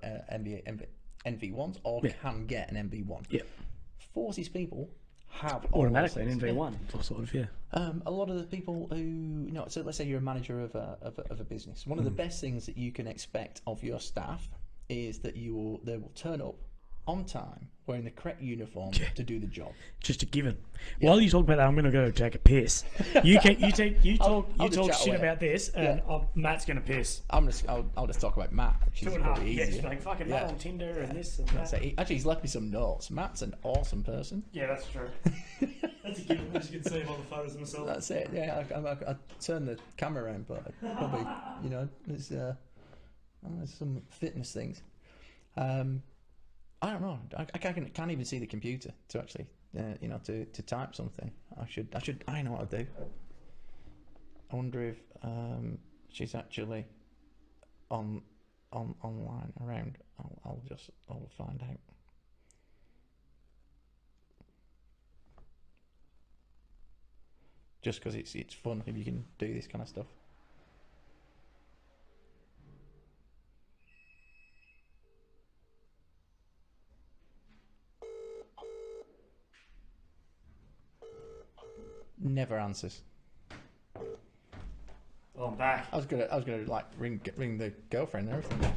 NV1s or can get an MV1. Yeah. Forces people have automatically an NV1, sort of, yeah. A lot of the people who, so let's say you're a manager of a business. One of the best things that you can expect of your staff is that they will turn up on time wearing the correct uniform to do the job. Just a given. While you talk about that, I'm going to go take a piss. You talk shit about this, and Matt's going to piss. I'll just talk about Matt, which is probably easier. Yes, like fucking Matt on Tinder and this and that. Actually, he's left me some notes. Matt's an awesome person. Yeah, that's true. That's a given. As you can see in all the photos of myself. That's it. Yeah, I turned the camera around, but probably there's some fitness things. I don't know. I can't even see the computer to actually, to type something. I know what to do. I wonder if she's actually online around. I'll find out. Just because it's fun if you can do this kind of stuff. Never answers. Oh, I'm back. I was gonna like ring the girlfriend and everything.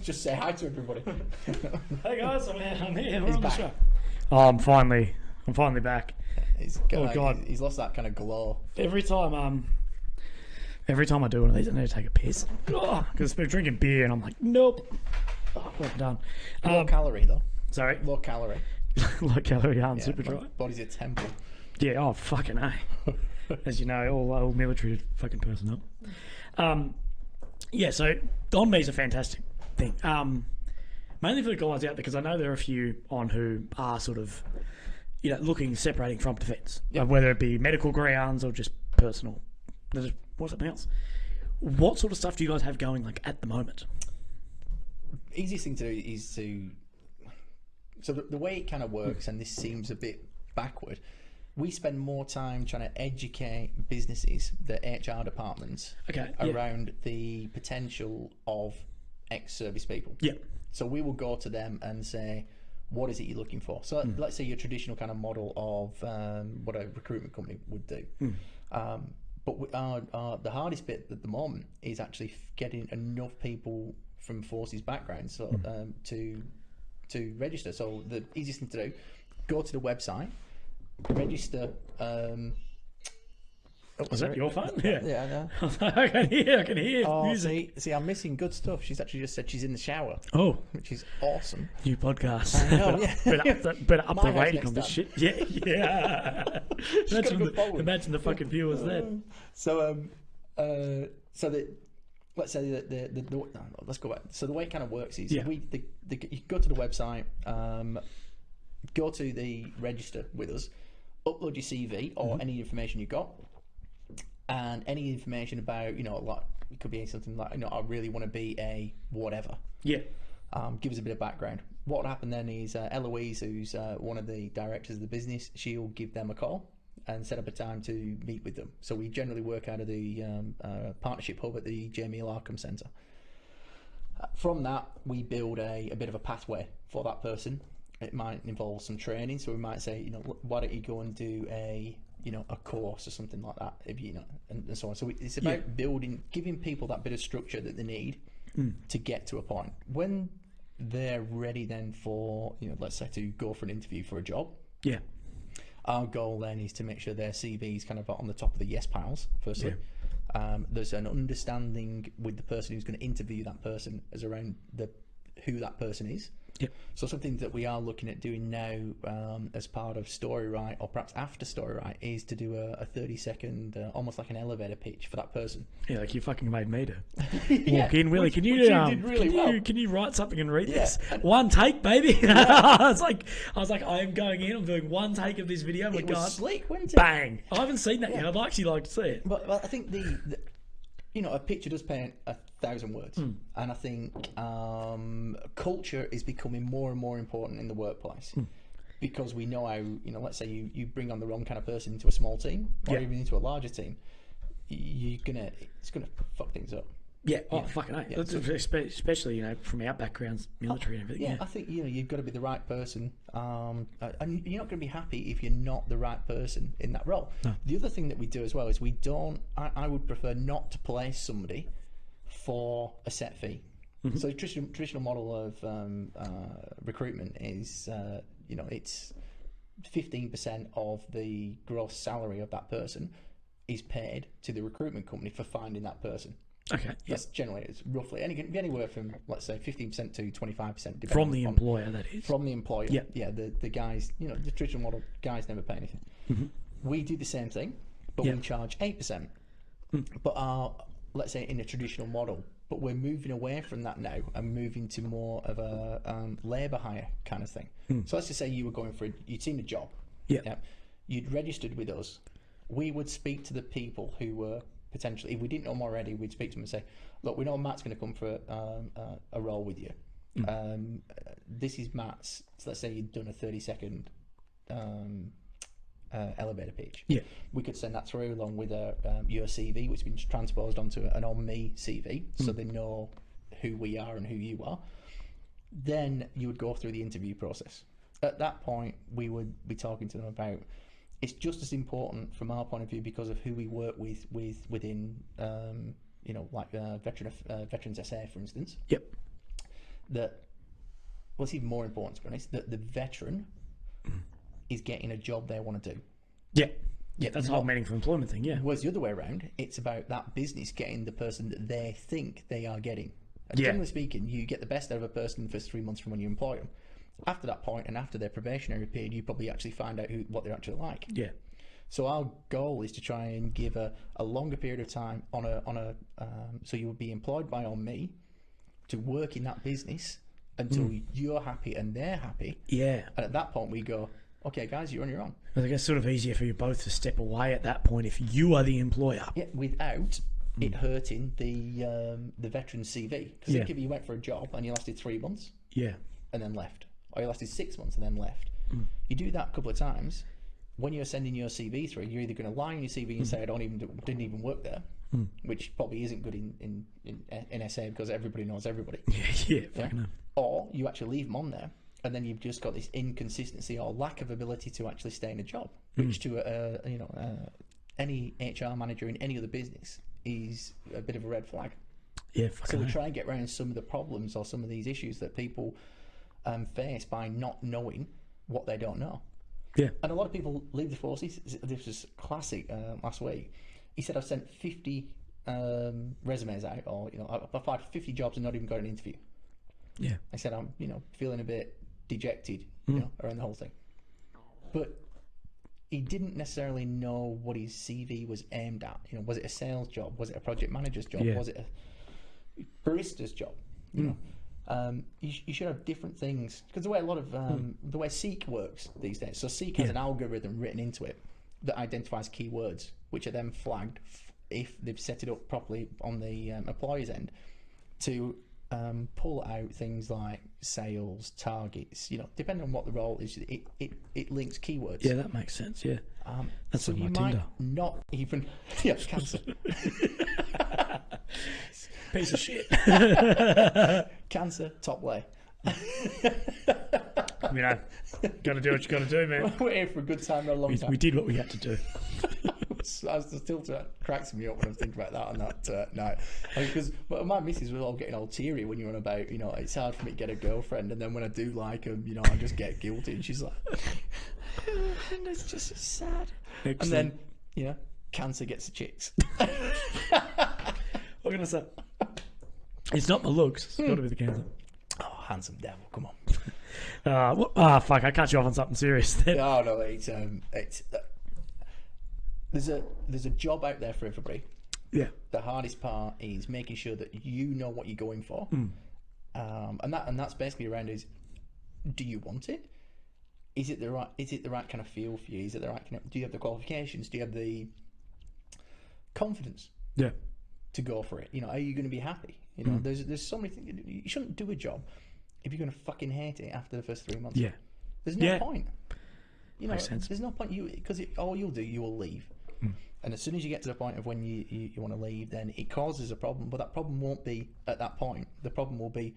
Just say hi to everybody. Hey guys, I'm here. We're He's on the back. show. Oh, I'm finally back. God, he's lost that kind of glow. Every time I do one of these, I need to take a piss. Because we're drinking beer, and I'm like, nope. I'm done. Low calorie though. Sorry. Low calorie. Low calorie, super dry. Body's a temple. Yeah, oh, fucking A. As you know, all military fucking personnel. So on me's a fantastic thing. Mainly for the guys out there, because I know there are a few on who are sort of, separating from defence. Yep. Whether it be medical grounds or just personal. Or something else. What sort of stuff do you guys have going, like, at the moment? Easiest thing to do is to... So the way it kind of works, and this seems a bit backward, we spend more time trying to educate businesses, the HR departments, around the potential of ex-service people. Yeah. So we will go to them and say, what is it you're looking for? So let's say your traditional kind of model of what a recruitment company would do. But the hardest bit at the moment is actually getting enough people from forces backgrounds to register. So the easiest thing to do, go to the website, register. Was that your phone? Yeah. I can hear music. See, I'm missing good stuff. She's actually just said she's in the shower. Oh, which is awesome. New podcast. I know, yeah. Better up My the house rating next on this time. shit. Yeah. Imagine the fucking viewers there. So let's say that let's go back. So the way it kind of works is you go to the website, go to the register with us, upload your CV or any information you got, and any information about like it could be something like I really want to be a whatever. Yeah. Give us a bit of background. What will happen then is Eloise, who's one of the directors of the business, she'll give them a call and set up a time to meet with them. So we generally work out of the partnership hub at the Jamie Larkham Centre. From that, we build a bit of a pathway for that person. It might involve some training, so we might say, why don't you go and do a a course or something like that, if and so on. So it's about building, giving people that bit of structure that they need to get to a point when they're ready then for, let's say, to go for an interview for a job. Yeah. Our goal then is to make sure their CV is kind of on the top of the yes piles, firstly. There's an understanding with the person who's going to interview that person as around who that person is. Yep. So something that we are looking at doing now as part of StoryWrite, or perhaps after StoryWrite, is to do a 30-second, almost like an elevator pitch for that person. Yeah, like you fucking made me to Yeah, walk in, Willy. which Can you did really well. Can you write something and read this? One take, baby. I was like, I am going in. I'm doing one take of this video. It was slick, wasn't it? Bang! I haven't seen that yet. I'd actually like to see it. But I think a picture does paint 1,000 words, and I think culture is becoming more and more important in the workplace because we know how, let's say you bring on the wrong kind of person into a small team or even into a larger team, it's gonna fuck things up. Yeah, fucking hell. Yeah. Especially, from our backgrounds, military and everything. Yeah, I think, you've got to be the right person. And you're not going to be happy if you're not the right person in that role. No. The other thing that we do as well is I would prefer not to place somebody for a set fee. Mm-hmm. So the traditional model of recruitment is, it's 15% of the gross salary of that person is paid to the recruitment company for finding that person. Okay. That's generally, it's roughly, and it can be anywhere from, let's say, 15% to 25%. From the employer, that is. From the employer. Yeah. The guys, the traditional model, guys never pay anything. Mm-hmm. We do the same thing, but we charge 8%. But let's say in a traditional model, but we're moving away from that now and moving to more of a labour hire kind of thing. So let's just say you were going for you'd seen a job. Yeah. You'd registered with us. We would speak to the people who were potentially, if we didn't know them already, we'd speak to them and say, look, we know Matt's going to come for a role with you. This is Matt's, so let's say you'd done a 30-second elevator pitch. Yeah. We could send that through along with your CV, which has been transposed onto an on me CV, so they know who we are and who you are. Then you would go through the interview process. At that point, we would be talking to them about, it's just as important from our point of view because of who we work with within, Veterans SA, for instance. Yep. What's even more important, to be honest, that the veteran is getting a job they want to do. Yeah. Yeah, that's the whole meaningful employment thing, yeah. Whereas the other way around, it's about that business getting the person that they think they are getting. And generally speaking, you get the best out of a person in the first 3 months from when you employ them. After that point and after their probationary period, you probably actually find out what they're actually like. Yeah. So our goal is to try and give a longer period of time so you would be employed by on me to work in that business until you're happy and they're happy. Yeah. And at that point we go, okay guys, you're on your own. I think it's sort of easier for you both to step away at that point if you are the employer. Yeah, without it hurting the veteran's CV. Because if you went for a job and you lasted 3 months. Yeah. And then left. Or you lasted 6 months and then left. You do that a couple of times. When you're sending your CV through, you're either going to lie on your CV and say I didn't even work there, which probably isn't good in SA because everybody knows everybody. Yeah. Or you actually leave them on there, and then you've just got this inconsistency or lack of ability to actually stay in a job, which to any HR manager in any other business is a bit of a red flag. Yeah. So we try and get around some of the problems or some of these issues that people face by not knowing what they don't know. Yeah. And a lot of people leave the forces. This was classic last week. He said, I've sent 50 resumes out, or I've applied for 50 jobs and not even got an interview. Yeah. I said, I'm feeling a bit dejected around the whole thing. But he didn't necessarily know what his CV was aimed at. Was it a sales job? Was it a project manager's job? Yeah. Was it a barista's job? You know. You should have different things, because the way a lot of the way Seek works these days. So Seek has an algorithm written into it that identifies keywords, which are then flagged if they've set it up properly on the employer's end to pull out things like sales targets. Depending on what the role is, it links keywords. Yeah, that makes sense. Yeah, that's so on you my might Tinder. not even cancer. Piece of shit. Cancer, top lay. You know, got to do what you got to do, man. We're here for a good time, not a long time. We did what we had to do. Cracks me up when I'm thinking about that on that night. Because my missus was all getting all teary when you're on about, you know, it's hard for me to get a girlfriend, and then when I do like them, you know, I just get guilty, and she's like, and it's just so sad. Excellent. And then, you know, cancer gets the chicks. What can I say? It's not my looks. It's got to be the cancer. Oh, handsome devil, come on. Fuck! I cut you off on something serious. Then. No, it's there's a job out there for everybody. Yeah. The hardest part is making sure that you know what you're going for, and that's basically around is, do you want it? Is it the right kind of feel for you? Is it the right kind of, do you have the qualifications? Do you have the confidence? Yeah. To go for it, you know, are you going to be happy? You know, there's so many things. You shouldn't do a job if you're going to fucking hate it after the first 3 months. Yeah. There's no point. You know, Makes sense. there's no point because all you'll do, you will leave. And as soon as you get to the point of when you want to leave, then it causes a problem. But that problem won't be at that point. The problem will be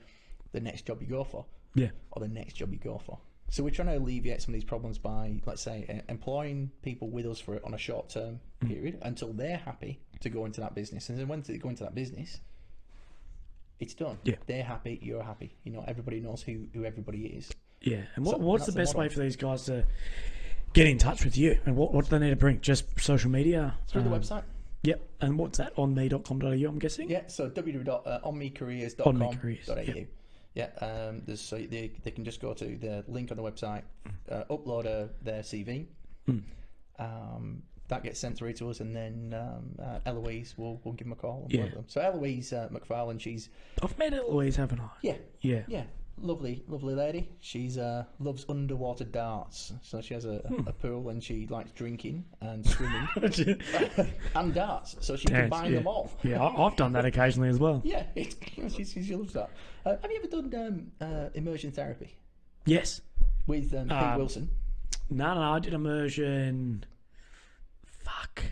the next job you go for. Yeah. Or the next job you go for. So we're trying to alleviate some of these problems by, let's say, employing people with us for on a short-term period until they're happy to go into that business. And then when they go into that business, it's done. Yeah. They're happy, you're happy. You know, everybody knows who everybody is. Yeah. And So what's the that's the best way model. for these guys to get in touch with you? And what do they need to bring? Just social media? Through the website. Yep. And what's that? onme.com.au, I'm guessing? Yeah, so www.onmecareers.com.au. Onmecareers, Yeah, so they can just go to the link on the website, upload their CV. That gets sent through to us, and then Eloise will give them a call. And work with them. So Eloise McFarlane, she's I've met Eloise, haven't I? yeah, Yeah. lovely lady. She's loves underwater darts, so she has a pool, and she likes drinking and swimming and darts, so she combines them all. Yeah, I've done that occasionally as well. Yeah, she loves that. Have you ever done immersion therapy Yes. with Pete Wilson? No, I did immersion. Fuck.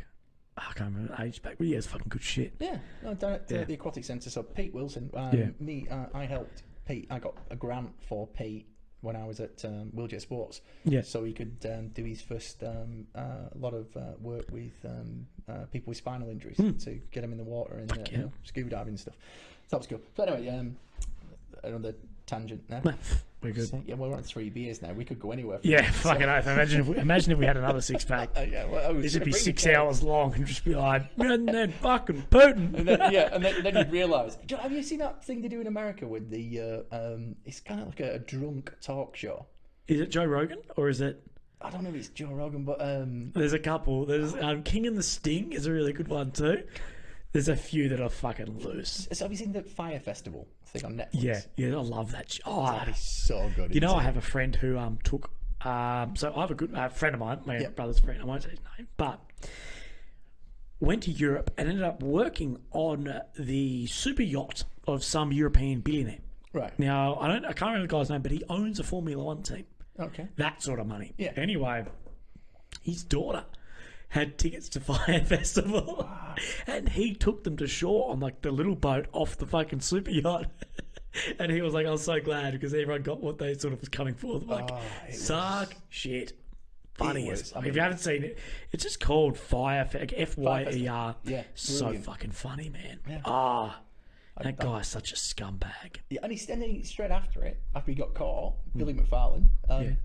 I can't remember the age back, but yeah, it's fucking good shit. Yeah, no, down at the aquatic centre. So Pete Wilson, I helped Pete. I got a grant for Pete when I was at Wheelchair Sports. Yeah. So he could do his first lot of work with people with spinal injuries to get them in the water and you know, scuba diving and stuff. So that was cool. So anyway, another tangent now. We're good. So, yeah, we're on 3 beers now. We could go anywhere. Yeah, fucking oath. Imagine if we had another 6-pack. Yeah, well, This would be 6 hours long and just be like, and then fucking Putin. And then you'd realise. Have you seen that thing they do in America with the? It's kind of like a drunk talk show. Is it Joe Rogan or is it? I don't know if it's Joe Rogan, but There's a couple. There's King and the Sting is a really good one too. There's a few that are fucking loose. so have you seen the Fire Festival thing on Netflix? Yeah, I love that. That is so good. You know, isn't I it? have a friend who took. So I have a good friend of mine, my brother's friend. I won't say his name, but went to Europe and ended up working on the super yacht of some European billionaire. Right. Now I can't remember the guy's name, but he owns a Formula One team. Okay. That sort of money. Yeah. Anyway, his daughter had tickets to Fire Festival, and he took them to shore on like the little boat off the fucking super yacht. And he was like, I was so glad because everyone got what they sort of was coming for. Like, suck shit. Funny as if you haven't seen it, it's just called Fire FYER. Yeah, so brilliant. fucking funny, man. Yeah. That guy's such a scumbag. Yeah, and he straight after it, after he got caught, Billy McFarlane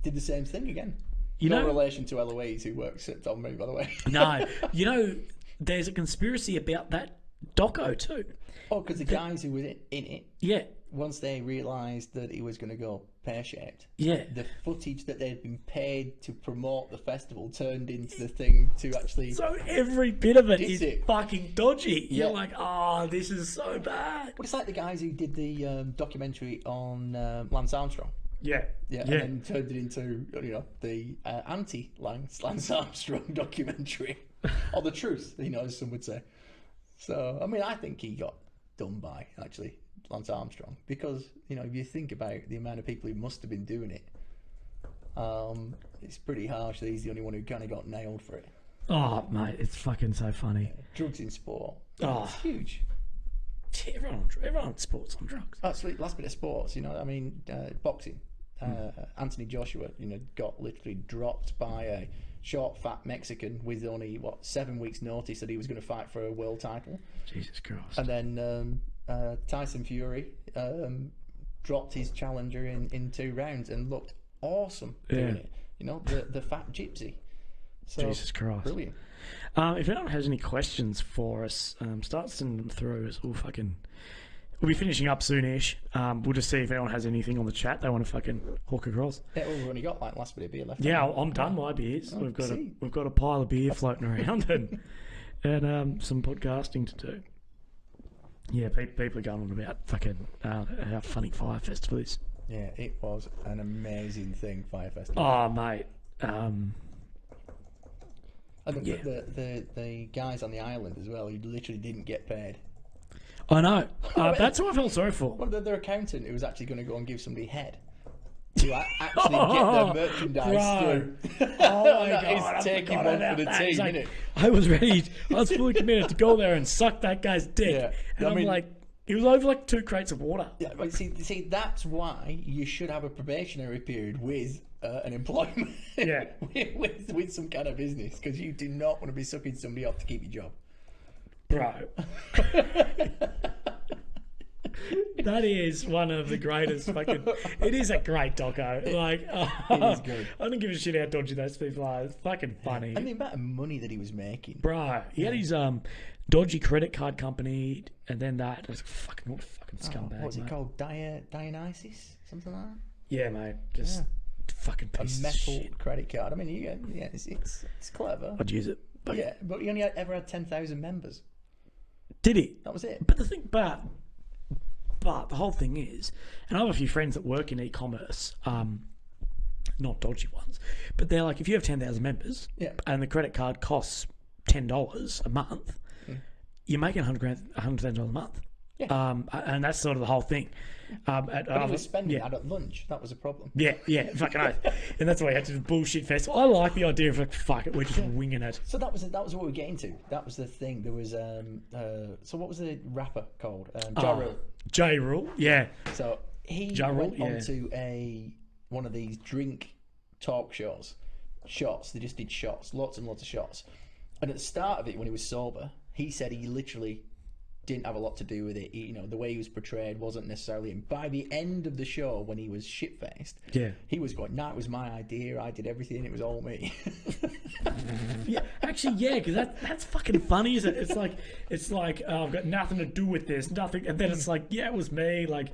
did the same thing again. You No know, relation to Eloise, who works at Tom Me, by the way. no, you know, there's a conspiracy about that doco too. Oh, because the guys who were in it, Yeah, once they realised that he was going to go pear-shaped, yeah. the footage that they'd been paid to promote the festival turned into the thing to actually... So every bit of it Is is it? fucking dodgy. Yeah. You're like, oh, this is so bad. But it's like the guys who did the documentary on Lance Armstrong. Yeah, Yeah, and then turned it into, you know, the anti-Lance Armstrong documentary. Or the truth, you know, as some would say. So, I mean, I think he got done by, actually, Lance Armstrong. Because, you know, if you think about the amount of people who must have been doing it, it's pretty harsh that he's the only one who kind of got nailed for it. Oh, mate, it's fucking so funny. Drugs in sport. Oh. It's huge. Everyone sports on drugs. Actually, last bit of sports, you know, I mean, boxing. Anthony Joshua, got literally dropped by a short, fat Mexican with only 7 weeks' notice that he was going to fight for a world title. Jesus Christ. And then Tyson Fury dropped his challenger in 2 rounds and looked awesome doing it. The fat gypsy. So, Jesus Christ. Brilliant. If anyone has any questions for us, start sending them through. We'll be finishing up soonish. We'll just see if anyone has anything on the chat they want to fucking hook across. Yeah, well, we've only got last bit of beer left. Yeah, I'm done my beers. Oh, we've got a pile of beer floating around and some podcasting to do. Yeah, people are going on about fucking how funny Fire Festival is. Yeah, it was an amazing thing, Fire Festival. Oh, mate. I think the guys on the island as well, who literally didn't get paid. I know. That's what I felt sorry for. Well, their accountant who was actually going to go and give somebody head to actually get their merchandise through. Oh my God. It's taking one for the team, isn't it? I was ready. I was fully committed to go there and suck that guy's dick. Yeah. And I'm like, it was over like 2 crates of water. Yeah, but see, that's why you should have a probationary period with an employment. Yeah. with some kind of business, because you do not want to be sucking somebody off to keep your job. Bro. That is one of the greatest fucking... It is a great doco. It is good. I don't give a shit how dodgy those people are. It's fucking funny. And the amount of money that he was making. Bro, he had his dodgy credit card company, and then that. It was fucking scumbag. What's it called? Dionysus? Something like that? Yeah, mate. Just fucking piece a of metal shit. credit card. I mean, it's clever. I'd use it. But Yeah, but he only ever had 10,000 members. did he? That was it. But the thing, but the whole thing is, and I have a few friends that work in e-commerce, not dodgy ones, but they're like, if you have 10,000 members, and the credit card costs $10 a month, you're making $100,000 a month. Yeah. And that's sort of the whole thing. But he was spending that at lunch. That was a problem. Yeah, fucking oath. And that's why you had to do the bullshit festival. I like the idea of like, fuck it, we're just winging it. So that was what we were getting to. That was the thing. There was so what was the rapper called? Ja Rule. Ja Rule, ja. So he went onto one of these drink talk shows. Shots. They just did shots, lots and lots of shots. And at the start of it, when he was sober, he said he literally didn't have a lot to do with it. The way he was portrayed wasn't necessarily him. By the end of the show, when he was shit-faced, he was going, "Nah, it was my idea. I did everything. It was all me." Yeah, actually, yeah, because that's fucking funny, isn't it? It's like I've got nothing to do with this, nothing, and then it's like, yeah, it was me. Like,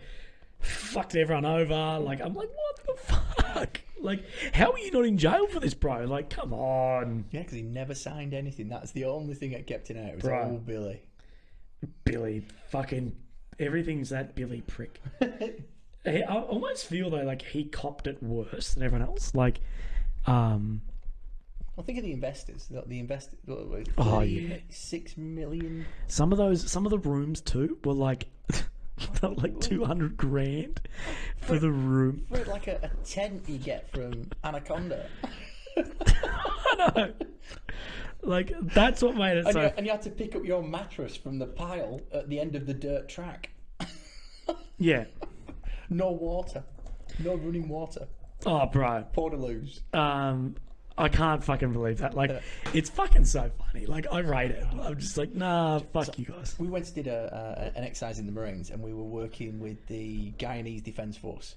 fucked everyone over. Like, I'm like, what the fuck? Like, how are you not in jail for this, bro? Like, come on. Yeah, because he never signed anything. That's the only thing that kept him out. It was old Billy. Billy, fucking everything's that Billy prick. I almost feel though like he copped it worse than everyone else. Like, well, think of the investors. The investors. Oh yeah, 6 million. Some of the rooms too were like, like $200,000 for the room. For like a tent you get from Anaconda. I know. Like, that's what made it and you had to pick up your mattress from the pile at the end of the dirt track. Yeah. No water. No running water. Oh, bro. Portaloos. I can't fucking believe that. Like, it's fucking so funny. Like, I rate it. I'm just like, nah, fuck you guys. We went to did an exercise in the Marines, and we were working with the Guyanese Defence Force.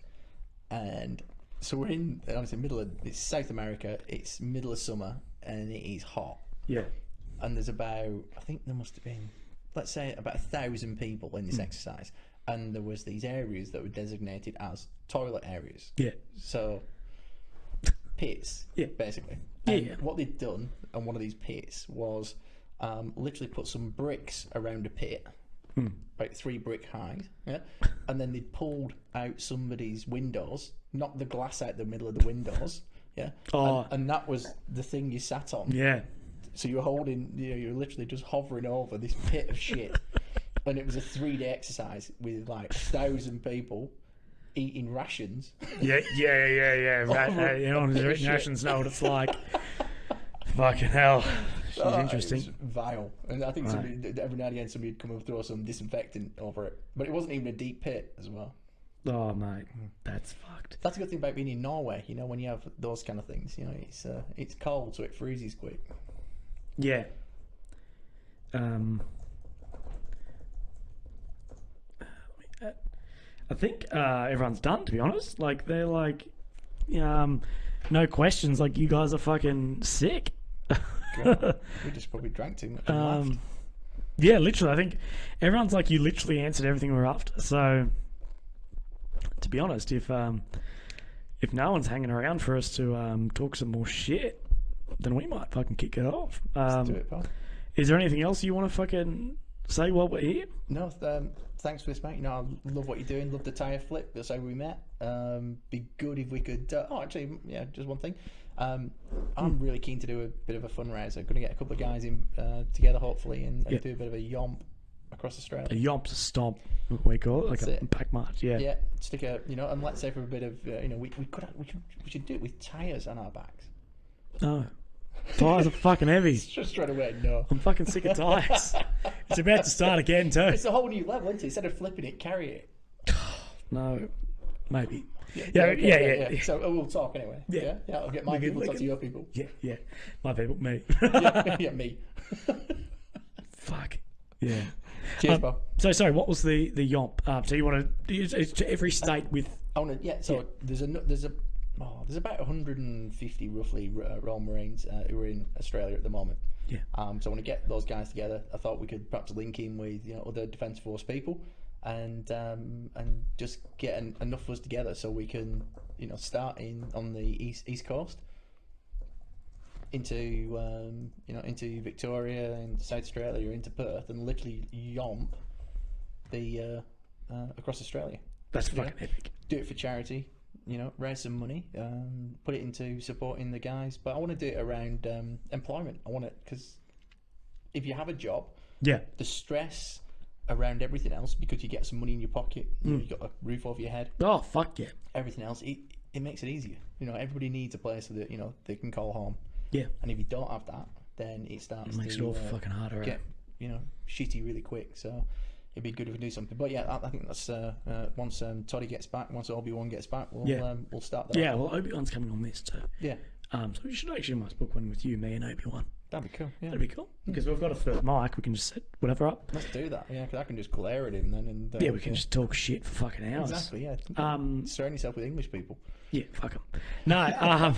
And so we're in, obviously, it's South America, it's middle of summer, and it is hot. Yeah. And there's about, I think there must have been, let's say about 1,000 people in this exercise. And there was these areas that were designated as toilet areas. Yeah. So, pits, basically. And what they'd done on one of these pits was literally put some bricks around a pit, about 3 brick high, and then they'd pulled out somebody's windows, knocked the glass out the middle of the windows, and that was the thing you sat on. Yeah. So you were holding, you were literally just hovering over this pit of shit. And it was a 3-day exercise with like 1,000 people eating rations. Yeah. Rations know what it's like. Fucking hell. She's interesting. It was vile. And I think every now and again somebody would come and throw some disinfectant over it. But it wasn't even a deep pit as well. Oh, mate, that's fucked. That's a good thing about being in Norway. You know, when you have those kind of things, you know, it's cold, so it freezes quick. Yeah. I think everyone's done, to be honest. Like, they're like, no questions. Like, you guys are fucking sick. We just probably drank too much and laughed. Yeah, literally. I think everyone's like, you literally answered everything we're after. So, to be honest, if no one's hanging around for us to talk some more shit, then we might fucking kick it off. Let's do it, pal. Is there anything else you want to fucking say while we're here? No, thanks for this, mate. You know, I love what you're doing. Love the tyre flip. That's how we met. Be good if we could. Actually, yeah, just one thing. I'm really keen to do a bit of a fundraiser. Going to get a couple of guys in together, hopefully, and do a bit of a yomp across Australia. A yomp stomp, what we call it, like That's a pack march. Yeah. Yeah, stick a, and let's say for a bit of, we should do it with tyres on our backs. No. Tyres are fucking heavy. Just straight away, no. I'm fucking sick of tyres. It's about to start again too. It's a whole new level, isn't it? Instead of flipping it, carry it. No, maybe. Yeah. So we'll talk anyway. Yeah. I'll get my people to talk to your people. Yeah. My people, me. Yeah, me. Fuck. Yeah. Cheers, Bob. So sorry, what was the yomp? So you want to? It's to every state with. I want to. Yeah. So there's about 150 roughly Royal Marines who are in Australia at the moment. Yeah. So I want to get those guys together. I thought we could perhaps link in with other Defence Force people, and just get enough of us together so we can start on the east coast into into Victoria and South Australia, into Perth, and literally yomp the across Australia. That's fucking epic. Do it for charity. Raise some money, put it into supporting the guys. But I want to do it around employment. I want it because if you have a job, the stress around everything else, because you get some money in your pocket, you've got a roof over your head. Oh fuck yeah! Everything else, it makes it easier. Everybody needs a place that they can call home. Yeah. And if you don't have that, then it starts makes to it all fucking harder. Get shitty really quick. So. It'd be good if we do something, but yeah, I think that's once Toddy gets back, once Obi-Wan gets back, we'll start that. Yeah, well, Obi-Wan's coming on this too. Yeah. So we should actually almost book one with you, me, and Obi-Wan. That'd be cool. Yeah. That'd be cool because we've got a third mic. We can just set whatever up. Let's do that. Yeah, because I can just glare at him then, and we can just talk shit for fucking hours. Exactly. Yeah. Surround yourself with English people. Yeah, fuck them. No.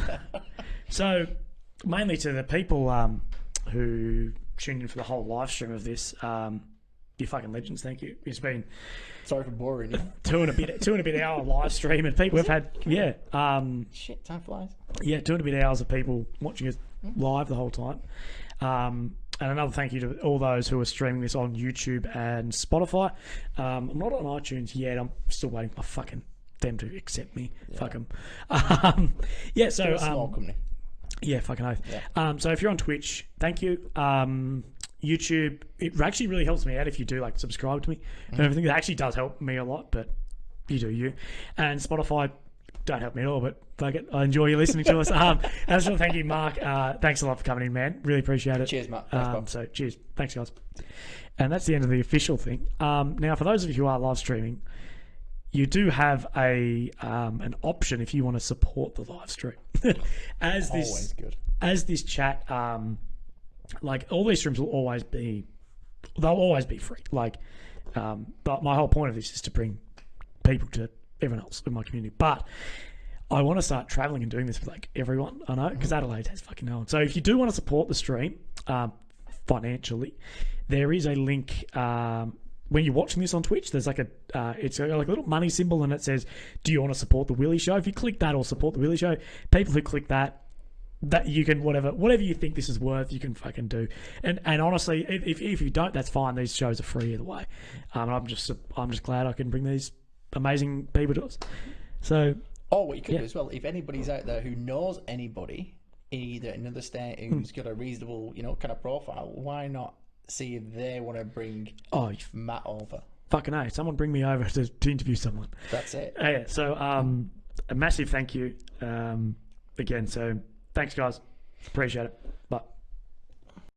So mainly to the people who tuned in for the whole live stream of this. You fucking legends, thank you. It's been sorry for boring you. two and a bit hour live stream, and people have had shit, time flies. Yeah, 2 and a bit hours of people watching us live the whole time. And another thank you to all those who are streaming this on YouTube and Spotify. I'm not on iTunes yet. I'm still waiting for them to accept me. Yeah. Fuck them. So they're a small company. Yeah, fucking oath. Yeah. So if you're on Twitch, thank you. YouTube, it actually really helps me out if you do subscribe to me and everything. That actually does help me a lot, but you do you. And Spotify don't help me at all, but fuck it, I enjoy you listening to us. I just want to thank you, Mark. Thanks a lot for coming in, man. Really appreciate it. Cheers, Matt. Thanks, Bob. So cheers. Thanks, guys. And that's the end of the official thing. Now, for those of you who are live streaming, you do have an option if you want to support the live stream. Always good. As this chat, all these streams will always be free. But my whole point of this is to bring people to everyone else in my community. But I want to start traveling and doing this with everyone I know, because Adelaide has fucking no one. So if you do want to support the stream financially, there is a link. When you're watching this on Twitch, there's it's a little money symbol, and it says, "Do you want to support the Willy Show?" If you click that, or support the Willy Show, people who click that you can whatever you think this is worth, you can fucking do. And honestly, if you don't, that's fine. These shows are free either way. I'm just glad I can bring these amazing people to us. So, what you could do as well, if anybody's out there who knows anybody either in another state who's got a reasonable kind of profile, why not see if they want to bring Matt over? Fucking A, someone bring me over to interview someone. That's it. Yeah. So a massive thank you again. So. Thanks, guys. Appreciate it. Bye.